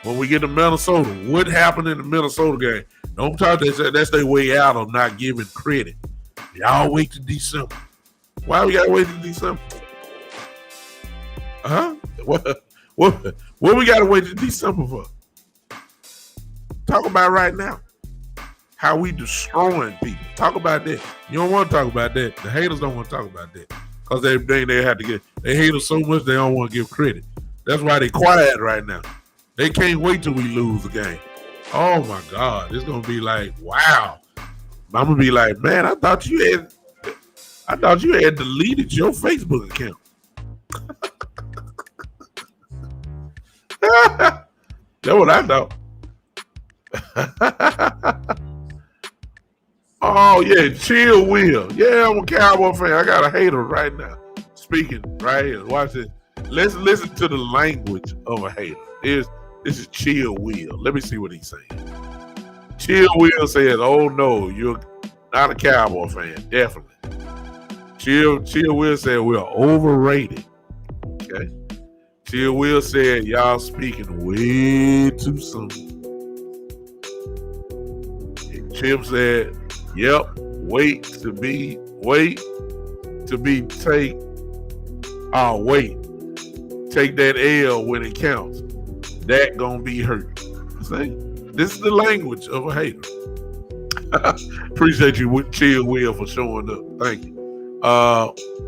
when we get to Minnesota, what happened in the Minnesota game? Don't talk that. That's their way out of not giving credit. Y'all wait to December. Why we gotta wait to December? Huh? What we gotta wait to December for? Talk about right now. How we destroying people. Talk about that. You don't want to talk about that. The haters don't want to talk about that. Because they have to get, they hate us so much they don't want to give credit. That's why they quiet right now. They can't wait till we lose the game. Oh my God. It's gonna be like, wow. I'm gonna be like, man, I thought you had deleted your Facebook account. That's what I thought. Oh yeah, Chill Will. Yeah, I'm a Cowboy fan. I got a hater right now. Speaking right here. Watch this. Let's listen to the language of a hater. This is Chill Will. Let me see what he's saying. Chill Will says, "Oh no, you're not a Cowboy fan. Definitely." Chill Will said we're overrated. Okay. Chill Will said y'all speaking way too soon. Chip said, "Yep, wait to be take that L when it counts. That gonna be hurt." See, this is the language of a hater. Appreciate you, Chill Will, for showing up. Thank you.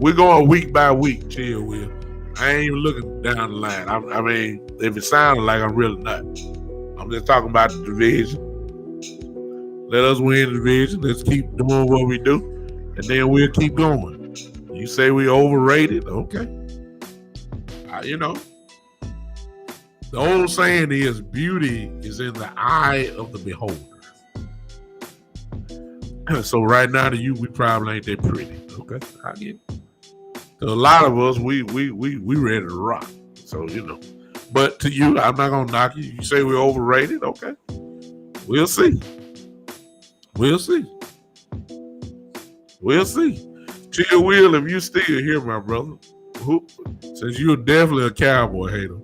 We're going week by week, Chill Will. I ain't even looking down the line. I mean, if it sounded like I'm really not, I'm just talking about the division. Let us win the division. Let's keep doing what we do, and then we'll keep going. You say we overrated? Okay. The old saying is beauty is in the eye of the beholder. So right now to you, we probably ain't that pretty. Okay, I get it. To a lot of us, we ready to rock. So but to you, I'm not gonna knock you. You say we're overrated? Okay, we'll see. We'll see. Chill Will, if you still here, my brother, since you're definitely a Cowboy hater,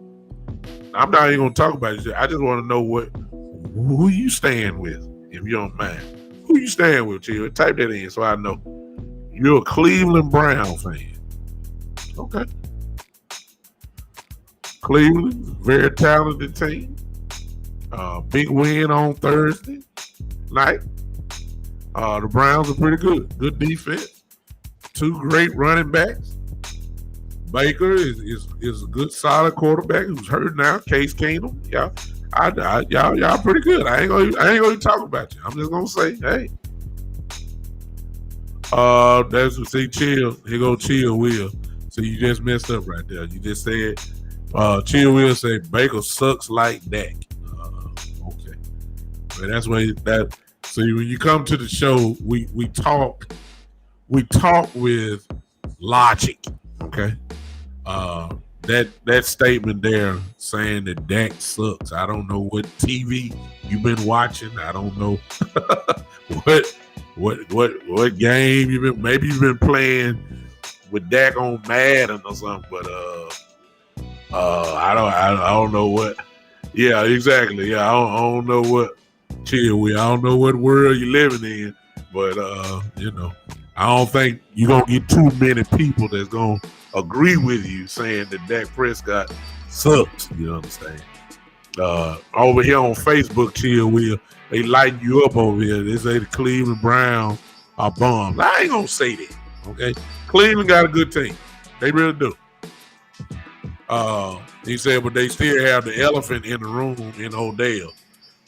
I'm not even gonna talk about it. I just want to know who you stand with, if you don't mind. Who you stand with, Chill? Type that in so I know. You're a Cleveland Brown fan. Okay. Cleveland, very talented team. Big win on Thursday night. The Browns are pretty good. Good defense. Two great running backs. Baker is a good, solid quarterback who's hurt now. Case Keenum. Y'all pretty good. I ain't gonna talk about you. I'm just gonna say, hey. That's what say Chill. Here go Chill Will. So you just messed up right there. You just said Chill Will say Baker sucks like Dak. Okay. Well, that's why that. So when you come to the show, we talk with logic. Okay. That statement there saying that Dak sucks. I don't know what TV you've been watching. I don't know what game you've been. Maybe you've been playing with Dak on Madden or something. But I don't know what. Yeah, exactly. Yeah, I don't know what. Chill, I don't know what world you're living in, but I don't think you're gonna get too many people that's gonna agree with you saying that Dak Prescott sucks. You understand? Over here on Facebook, Chill Will, they lighten you up over here. They say the Cleveland Browns are bums. I ain't gonna say that. Okay, Cleveland got a good team. They really do. He said, but they still have the elephant in the room in Odell.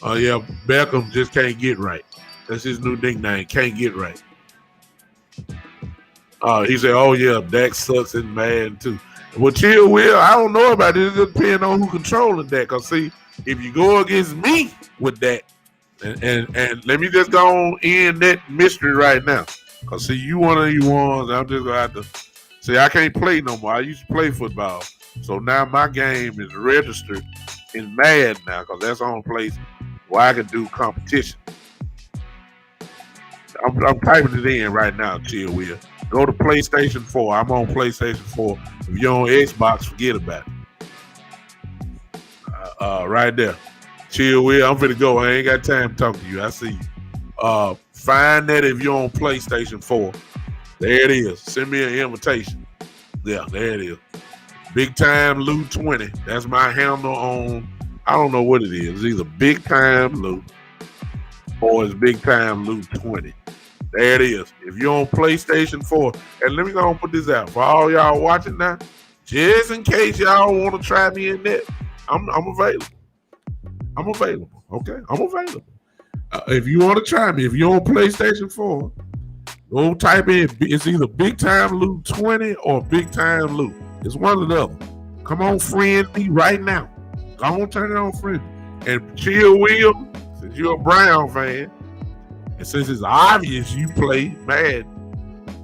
Yeah, Beckham just can't get right. That's his new nickname. Can't get right. He said, oh yeah, Dak sucks in Madden too. Well, Chill Will, I don't know about it. It just depends on who controlling that. Cause see, if you go against me with that, and let me just go on in that mystery right now. Cause see, you one of you ones. I'm just gonna have to see. I can't play no more. I used to play football, so now my game is registered in Madden now. Cause that's the only place where I can do competition. I'm typing it in right now, Chill Will. Go to PlayStation 4. I'm on PlayStation 4. If you're on Xbox, forget about it. Right there. Chill, Will. I'm finna go. I ain't got time to talk to you. I see you. Find that if you're on PlayStation 4. There it is. Send me an invitation. Yeah, there it is. Big Time Lou 20. That's my handle on. I don't know what it is. It's either Big Time Lou or it's Big Time Lou 20. There it is. If you're on PlayStation 4, and let me go and put this out for all y'all watching now, just in case y'all want to try me in that, I'm available. I'm available. Okay, I'm available. If you want to try me, if you're on PlayStation 4, go type in. It's either Big Time Lou 20 or Big Time Lou. It's one of them. Come on, friend me right now. I'm gonna turn it on, friend. And Chill Will, since you're a Brown fan, and since it's obvious you play Madden,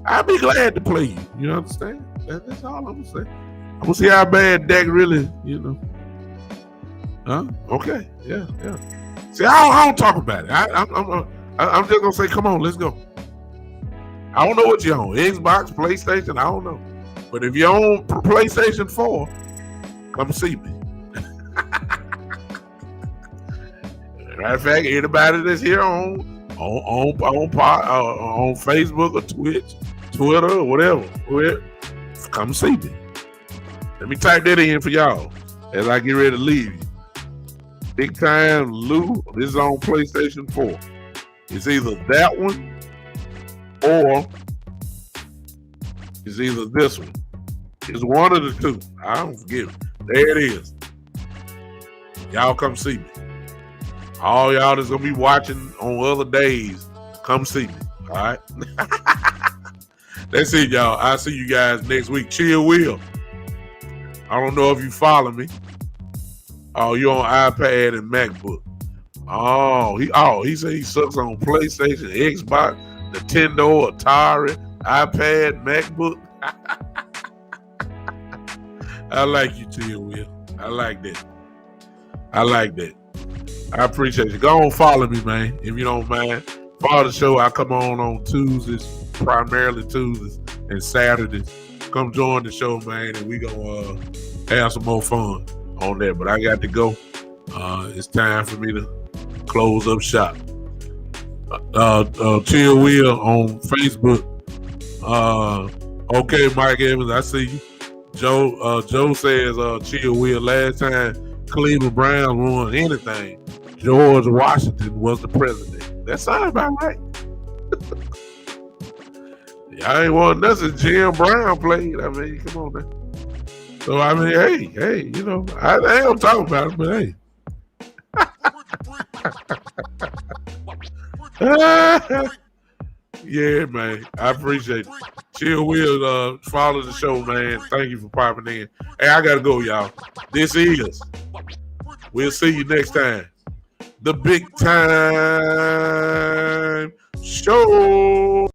I'd be glad to play you. You understand? That's all I'm gonna say. I'm gonna see how bad Dak really, Huh? Okay. Yeah. See, I don't talk about it. I'm just gonna say, come on, let's go. I don't know what you're on. Xbox, PlayStation, I don't know. But if you're on PlayStation 4, come see me. Matter of fact, anybody that's here on Facebook or Twitch, Twitter, or whatever, come see me. Let me type that in for y'all as I get ready to leave you. Big Time Lou, this is on PlayStation 4. It's either that one or it's either this one. It's one of the two. I don't forget it. There it is. Y'all come see me. All y'all that's gonna be watching on other days, come see me. All right. That's it, y'all. I'll see you guys next week. Chill Will. I don't know if you follow me. Oh, you're on iPad and MacBook. He said he sucks on PlayStation, Xbox, Nintendo, Atari, iPad, MacBook. I like you, Chill Will. I like that. I appreciate you. Go on, follow me, man, if you don't mind. Follow the show. I come on Tuesdays, primarily Tuesdays and Saturdays. Come join the show, man, and we gonna have some more fun on that. But I got to go. It's time for me to close up shop. Chill Will on Facebook. Okay, Mike Evans, I see you. Joe says Chill Will. Last time Cleveland Browns won anything, George Washington was the president. That sounds about right. Y'all ain't won nothing. Jim Brown played. I mean, come on now. So I mean, hey, I ain't gonna talk about it, but hey. Yeah, man. I appreciate it. Chill Will, follow the show, man. Thank you for popping in. Hey, I gotta go, y'all. This is. We'll see you next time. The Big Time Show.